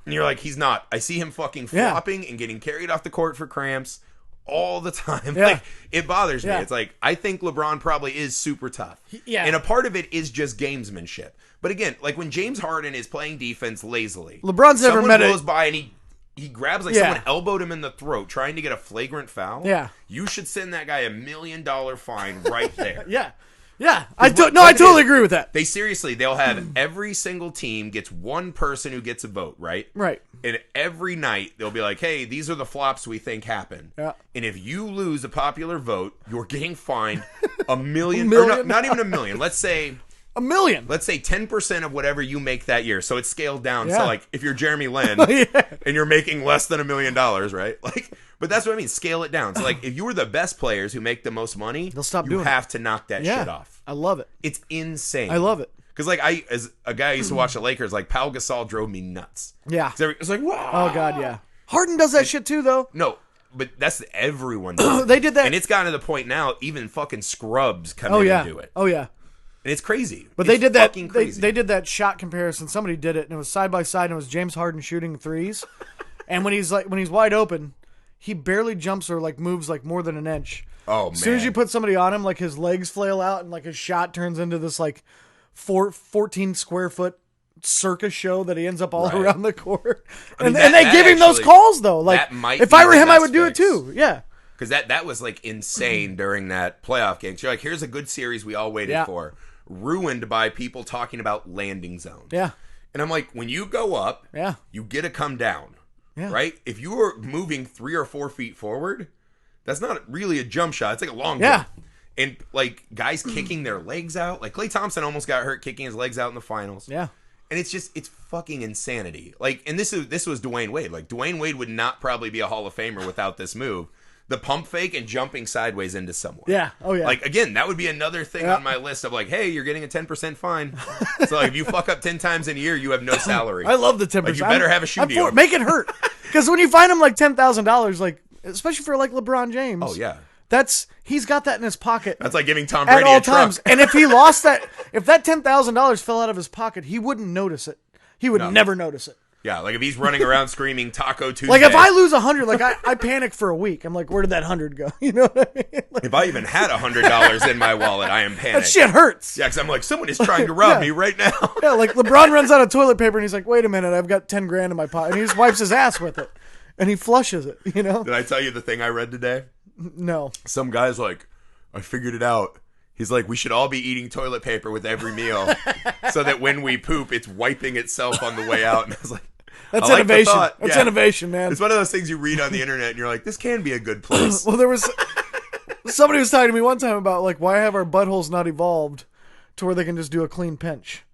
And you're like, he's not. I see him fucking flopping and getting carried off the court for cramps all the time. Yeah. Like, it bothers me. Yeah. It's like, I think LeBron probably is super tough. Yeah. And a part of it is just gamesmanship. But again, like when James Harden is playing defense lazily, LeBron's never met goes by and he grabs like someone elbowed him in the throat trying to get a flagrant foul. Yeah. You should send that guy $1 million fine right there. Yeah. Yeah. I totally agree with that. They'll have every single team gets one person who gets a vote, right? Right. And every night they'll be like, hey, these are the flops we think happen. Yeah. And if you lose a popular vote, you're getting fined $1 million. Or no, not even $1 million. Let's say $1 million. Let's say 10% of whatever you make that year. So it's scaled down. Yeah. So like if you're Jeremy Lin and you're making less than $1 million, right? Like, but that's what I mean. Scale it down. So like if you were the best players who make the most money, they'll stop you doing have to knock that shit off. I love it. It's insane. I love it. Because like as a guy who used to watch the Lakers, like Pau Gasol drove me nuts. Yeah. It's like, wow. Oh God, yeah. Harden does that shit too, though. No, but that's everyone does. They did that, and it's gotten to the point now. Even fucking scrubs come in and do it. Oh yeah. And it's crazy. But they did that. Crazy. They did that shot comparison. Somebody did it, and it was side by side, and it was James Harden shooting threes. And when he's wide open, he barely jumps or like moves like more than an inch. Oh man! As soon as you put somebody on him, like his legs flail out, and like his shot turns into this like 14 square foot circus show that he ends up all around the court. And they give him those calls though. Like if I were him, I would do it too. Yeah. Because that was like insane during that playoff game. So you're like, here's a good series we all waited for, ruined by people talking about landing zones. Yeah. And I'm like, when you go up, you get to come down. Yeah. Right? If you are moving 3 or 4 feet forward, that's not really a jump shot. It's like a long jump. And like guys kicking their legs out. Like Klay Thompson almost got hurt kicking his legs out in the finals. Yeah. And it's fucking insanity. Like, and this was Dwayne Wade. Like Dwayne Wade would not probably be a Hall of Famer without this move. The pump fake and jumping sideways into someone. Yeah. Oh, yeah. Like, again, that would be another thing on my list of like, hey, you're getting a 10% fine. So, like, if you fuck up 10 times in a year, you have no salary. I love the 10%. Like, you better have a shoe deal. Make it hurt. Because when you find him like $10,000, like, especially for like LeBron James. Oh, yeah. He's got that in his pocket. That's like giving Tom Brady at all a truck. times. And if he lost that, if that $10,000 fell out of his pocket, he wouldn't notice it. He would never notice it. Yeah, like if he's running around screaming Taco Tuesday. Like if I lose 100, like I panic for a week. I'm like, where did that 100 go? You know what I mean? Like, if I even had $100 in my wallet, I am panicked. That shit hurts. Yeah, because I'm like, someone is trying to rob me right now. Yeah, like LeBron runs out of toilet paper and he's like, wait a minute, I've got 10 grand in my pocket. And he just wipes his ass with it. And he flushes it, you know? Did I tell you the thing I read today? No. Some guy's like, I figured it out. He's like, we should all be eating toilet paper with every meal so that when we poop, it's wiping itself on the way out. And I was like, that's I like innovation. the thought. That's innovation, man. It's one of those things you read on the internet and you're like, this can be a good place. Well, there was somebody was talking to me one time about like why have our buttholes not evolved to where they can just do a clean pinch?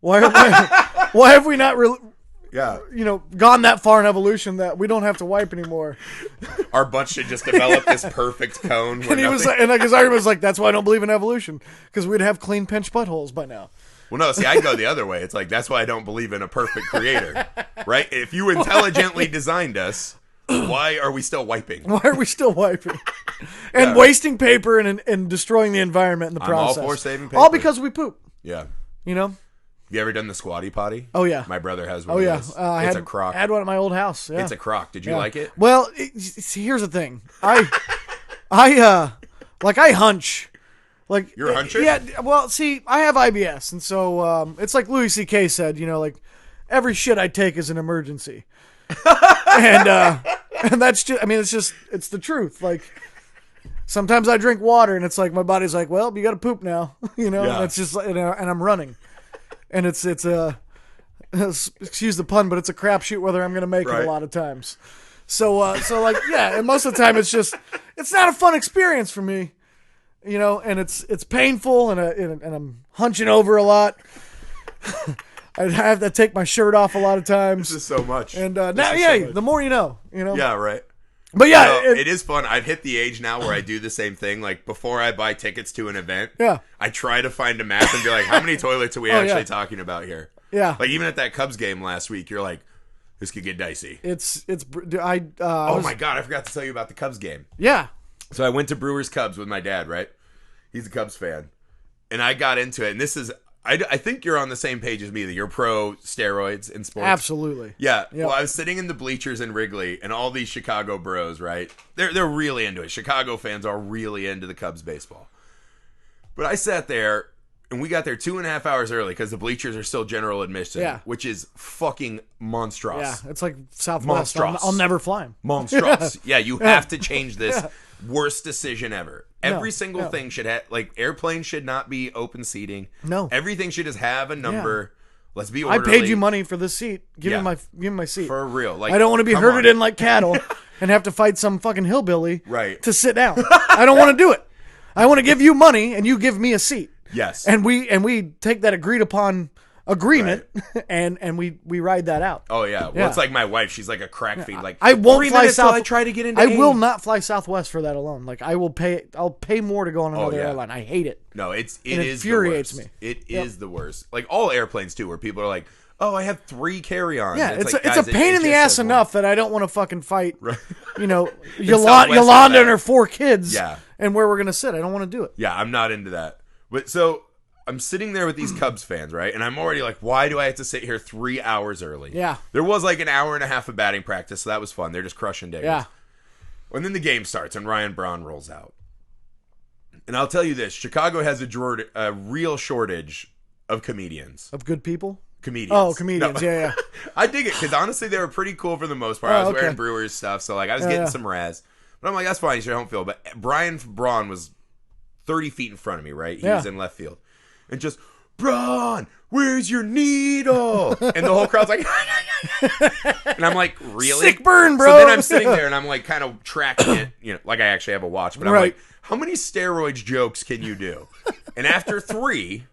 Why have we not gone that far in evolution that we don't have to wipe anymore? Our butt should just develop this perfect cone. And he was like, and his argument was like, that's why I don't believe in evolution, because we'd have clean pinch buttholes by now. Well, no, see, I go the other way. It's like, that's why I don't believe in a perfect creator, right? If you intelligently designed us, why are we still wiping? Why are we still wiping? And wasting paper and destroying the environment in the process. I'm all for saving paper. All because we poop. Yeah. You know? You ever done the squatty potty? Oh, yeah. My brother has one of those. It's a crock. I had one at my old house. Yeah. It's a crock. Did you like it? Well, here's the thing. I hunch. Like you're a huncher? Yeah. Well, see, I have IBS, and so it's like Louis C.K. said. You know, like every shit I take is an emergency, and that's just. I mean, it's the truth. Like sometimes I drink water, and it's like my body's like, well, you got to poop now. You know, and it's just, and I'm running, and it's excuse the pun, but it's a crapshoot whether I'm gonna make it a lot of times. So like yeah, and most of the time it's not a fun experience for me. You know, and it's painful, and I'm hunching over a lot. I have to take my shirt off a lot of times. This is so much. And now, the more you know. Yeah, right. But yeah, it is fun. I've hit the age now where I do the same thing. Like before I buy tickets to an event, I try to find a map and be like, how many toilets are we actually talking about here? Yeah. Like even at that Cubs game last week, you're like, this could get dicey. Oh my God, I forgot to tell you about the Cubs game. Yeah. So I went to Brewers Cubs with my dad, right? He's a Cubs fan. and I got into it, and this is, I think you're on the same page as me, that you're pro steroids in sports. Absolutely. Yeah. Yep. Well, I was sitting in the bleachers in Wrigley, and all these Chicago bros, right? They're really into it. Chicago fans are really into the Cubs baseball. But I sat there, and we got there 2.5 hours early because the bleachers are still general admission, which is fucking monstrous. Yeah, it's like Southwest. I'll never fly him. Monstrous. Yeah, you have to change this. Worst decision ever. Every single thing should have, like, airplanes should not be open seating. No. Everything should just have a number. Let's be orderly. I paid you money for this seat. Give me my seat. For real. Like, I don't want to be herded in like cattle and have to fight some fucking hillbilly to sit down. I don't want to do it. I want to give you money and you give me a seat. Yes. And we take that agreed upon agreement and we ride that out. Oh yeah. Well, it's like my wife. She's like a crack fiend. Like, I won't fly south. I try to get into. I will not fly Southwest for that alone. Like, I'll pay more to go on another airline. I hate it. No, it infuriates me. It is the worst. Like, all airplanes too, where people are like, "Oh, I have 3 carry-ons." Yeah, it's like, a pain in the ass enough that I don't want to fucking fight. Right. You know, Yolanda and her 4 kids. Yeah. And where we're gonna sit. I don't want to do it. Yeah, I'm not into that. But so I'm sitting there with these Cubs fans, right? And I'm already like, why do I have to sit here 3 hours early? Yeah. There was like an hour and a half of batting practice, so that was fun. They're just crushing diggers. Yeah. And then the game starts, and Ryan Braun rolls out. And I'll tell you this: Chicago has a real shortage of comedians. Of good people? Comedians. Oh, comedians. No. Yeah. I dig it because honestly, they were pretty cool for the most part. I was wearing Brewers stuff, so like I was getting some razz. But I'm like, that's fine. You should home field. But Brian Braun was 30 feet in front of me, right? He was in left field. And just, Braun, where's your needle? And the whole crowd's like, and I'm like, really? Sick burn, bro. So then I'm sitting there and I'm like kind of tracking it, you know, like I actually have a watch. But I'm like, how many steroids jokes can you do? And after 3,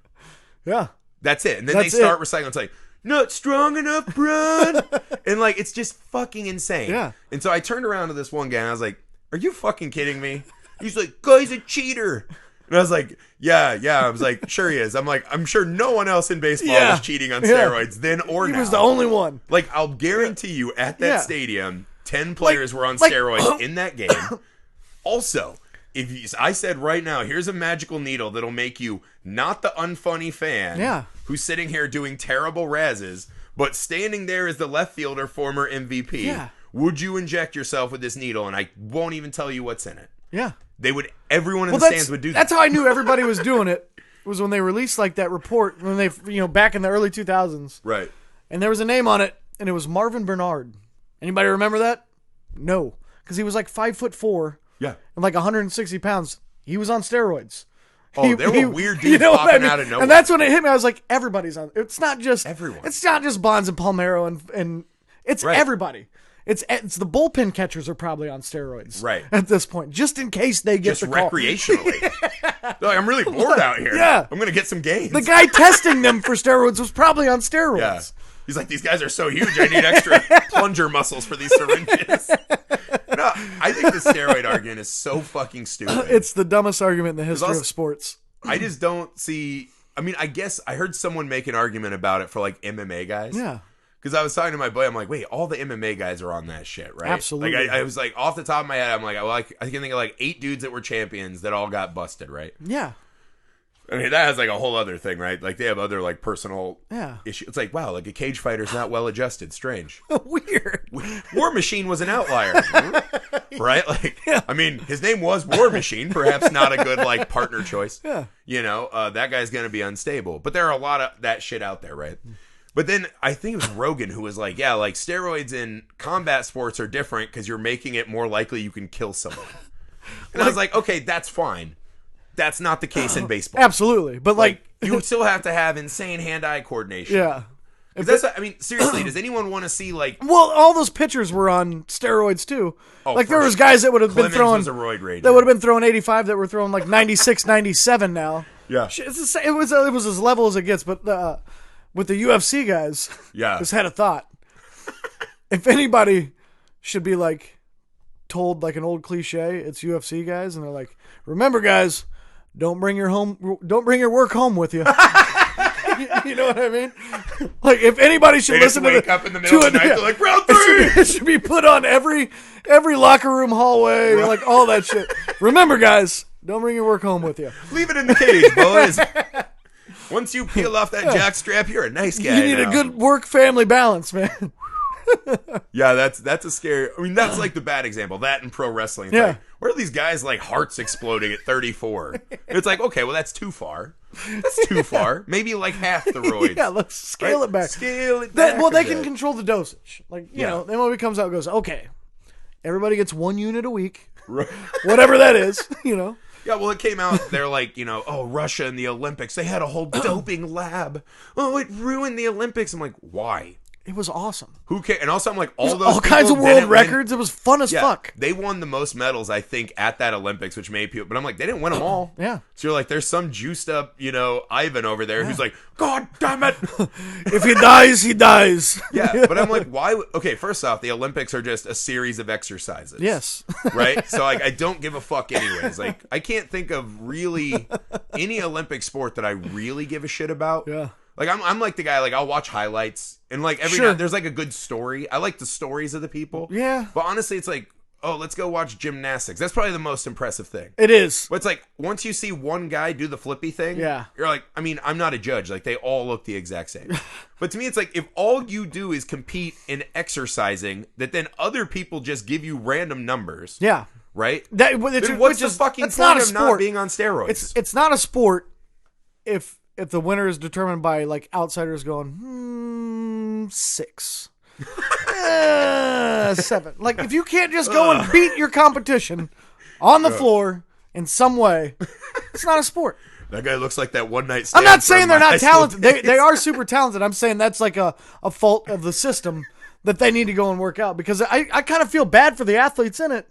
that's it. And then they start reciting. It's like, not strong enough, Braun. And like, it's just fucking insane. Yeah. And so I turned around to this one guy and I was like, are you fucking kidding me? He's like, guy's a cheater. And I was like, yeah. I was like, sure he is. I'm like, I'm sure no one else in baseball was cheating on steroids then or now. He was the only one. Like, I'll guarantee you at that stadium, 10 players were on steroids in that game. Also, I said right now, here's a magical needle that'll make you not the unfunny fan who's sitting here doing terrible razzes, but standing there as the left fielder, former MVP. Yeah. Would you inject yourself with this needle? And I won't even tell you what's in it. Yeah. They would, everyone in the stands would do that. That's how I knew everybody was doing it, was when they released like that report, when they, back in the early 2000s. Right. And there was a name on it, and it was Marvin Bernard. Anybody remember that? No. Because he was like 5'4". Yeah. And like 160 pounds. He was on steroids. Oh, there were weird dudes popping out of nowhere. And that's when it hit me. I was like, everybody's on. It's not just everyone. It's not just Bonds and Palmeiro and it's everybody. It's the bullpen catchers are probably on steroids at this point, just in case they get just the call. Recreationally. Like, I'm really bored out here. Yeah. I'm going to get some gains. The guy testing them for steroids was probably on steroids. Yeah. He's like, these guys are so huge, I need extra plunger muscles for these syringes. No, I think the steroid argument is so fucking stupid. It's the dumbest argument in the history of sports. I just don't see... I mean, I guess I heard someone make an argument about it for like MMA guys. Yeah. Because I was talking to my buddy, I'm like, wait, all the MMA guys are on that shit, right? Absolutely. Like, I was like, off the top of my head, I'm like, well, I can think of like 8 dudes that were champions that all got busted, right? Yeah. I mean, that has like a whole other thing, right? Like, they have other like personal issues. It's like, wow, like a cage fighter's not well adjusted. Strange. Weird. War Machine was an outlier, right? Like, I mean, his name was War Machine. Perhaps not a good like partner choice. Yeah. You know, that guy's going to be unstable. But there are a lot of that shit out there, right? But then I think it was Rogan who was like, yeah, like steroids in combat sports are different because you're making it more likely you can kill someone. And I was like, okay, that's fine. That's not the case in baseball. Absolutely. But like you still have to have insane hand-eye coordination. Yeah. I mean, seriously, does anyone want to see like... Well, all those pitchers were on steroids too. Oh, like there was guys that would have been throwing... was a roid raider. That would have been throwing 85 that were throwing like 96, 97 now. Yeah. It was as level as it gets, but... with the UFC guys, just had a thought. If anybody should be like told like an old cliche, it's UFC guys, and they're like, "Remember, guys, don't bring your work home with you." You know what I mean? Like, if anybody should listen to wake up in the middle of the night, they're like, round 3. It should be put on every locker room hallway, like all that shit. Remember, guys, don't bring your work home with you. Leave it in the cage, boys. Once you peel off that jock strap, you're a nice guy. You need now. a good work-family balance, man. Yeah, that's a scary. I mean, that's like the bad example. That in pro wrestling. It's like, where are these guys like hearts exploding at 34? It's like, okay, well, that's too far. That's too far. Maybe like half the roids. Yeah, let's scale it back. Scale it back. Well, they can control the dosage. Like, you know, the MLB comes out and goes, okay, everybody gets 1 unit a week. Right. Whatever that is, you know. Yeah, well, it came out, they're like, you know, oh, Russia and the Olympics, they had a whole doping lab. Oh, it ruined the Olympics. I'm like, why? It was awesome. Who cares? And also, I'm like, all kinds of world records. It was fun as fuck. They won the most medals, I think, at that Olympics, which made people. But I'm like, they didn't win them all. Yeah. So you're like, there's some juiced up, you know, Ivan over there who's like, God damn it! If he dies, he dies. Yeah, but I'm like, why? Okay, first off, the Olympics are just a series of exercises. Yes. Right. So like, I don't give a fuck anyways. Like, I can't think of really any Olympic sport that I really give a shit about. Yeah. Like I'm like the guy, like I'll watch highlights and like every night there's like a good story. I like the stories of the people. Yeah. But honestly, it's like, oh, let's go watch gymnastics. That's probably the most impressive thing. It is. But it's like once you see one guy do the flippy thing, you're like, I mean, I'm not a judge. Like they all look the exact same. But to me, it's like if all you do is compete in exercising, that then other people just give you random numbers. Yeah. Right? Then what's the fucking point of not being on steroids? It's not a sport if the winner is determined by like outsiders going 6 7. Like if you can't just go and beat your competition on the floor in some way, it's not a sport. That guy looks like that one night stand. I'm not saying they're not talented. They are super talented. I'm saying that's like a fault of the system that they need to go and work out, because I kind of feel bad for the athletes in it.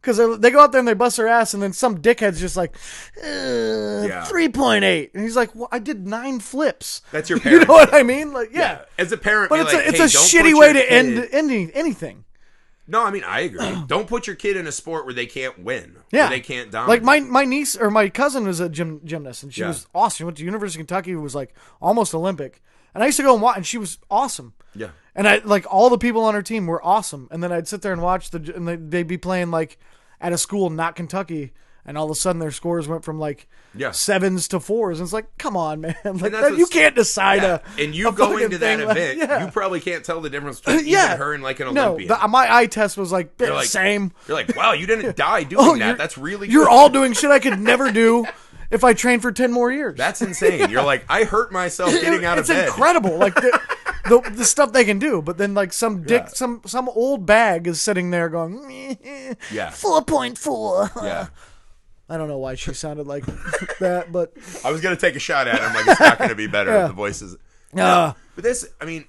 Because they go out there and they bust their ass, and then some dickhead's just like, 3.8. And he's like, well, I did 9 flips. That's your parent. You know what I mean? Like, yeah. As a parent, but it's a shitty way to end anything. No, I mean, I agree. Don't put your kid in a sport where they can't win. Yeah. Where they can't dominate. Like my niece or my cousin was a gymnast, and she was awesome. She went to University of Kentucky, was like almost Olympic. And I used to go and watch, and she was awesome. Yeah. And I like all the people on her team were awesome. And then I'd sit there and watch and they'd be playing like at a school not Kentucky, and all of a sudden their scores went from like 7s to 4s. And it's like, come on, man! Like you can't decide and you going to that event, you probably can't tell the difference between even her and like an Olympian. My eye test was like the same. You're like, wow, you didn't die doing that. That's really good. You're all doing shit I could never do if I trained for 10 more years. That's insane. You're like, I hurt myself getting out of bed. It's incredible. Like the stuff they can do, but then like some old bag is sitting there going 4.4. Yeah. I don't know why she sounded like that, but I was gonna take a shot at him. Like it's not gonna be better if the voices. But this, I mean,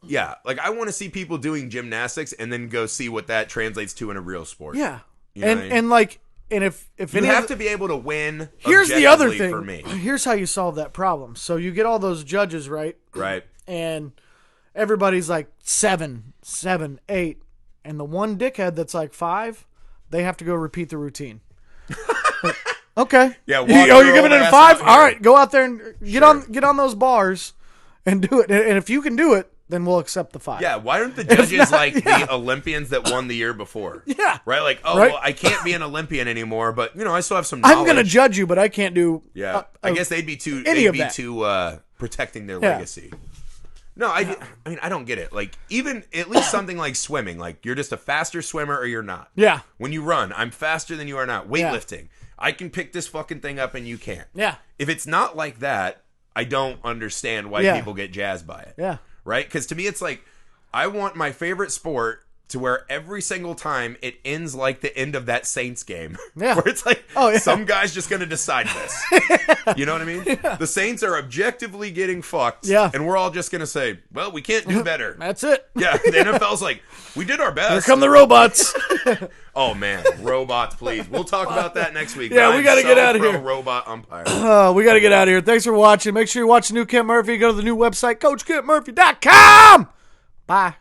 like I want to see people doing gymnastics and then go see what that translates to in a real sport. Yeah, you know and like. And if you have to be able to win, here's the other thing. For me. Here's how you solve that problem. So you get all those judges, right? Right. And everybody's like 7, 8, and the one dickhead that's like 5, they have to go repeat the routine. Like, okay. Yeah. You're giving it a 5. All right, go out there and get on those bars and do it. And if you can do it, then we'll accept the 5. Yeah, why aren't the judges like the Olympians that won the year before? Yeah. Right? Like, well, I can't be an Olympian anymore, but, you know, I still have some knowledge. I'm going to judge you, but I can't do... Yeah. I guess they'd be too protecting their legacy. No, I mean, I don't get it. Like, even at least something like swimming, like, you're just a faster swimmer or you're not. Yeah. When you run, I'm faster than you are not. Weightlifting. I can pick this fucking thing up and you can't. Yeah. If it's not like that, I don't understand why people get jazzed by it. Yeah. Right? Because to me, it's like, I want my favorite sport to where every single time it ends like the end of that Saints game. Yeah. Where it's like, some guy's just going to decide this. You know what I mean? Yeah. The Saints are objectively getting fucked. Yeah. And we're all just going to say, well, we can't do better. That's it. Yeah. The NFL's like, we did our best. Here come the robots. Oh, man. Robots, please. We'll talk about that next week. Yeah, we got to get out of here. Robot umpire. We got to get out of here. Thanks for watching. Make sure you watch the new Kent Murphy. Go to the new website, CoachKentMurphy.com. Bye.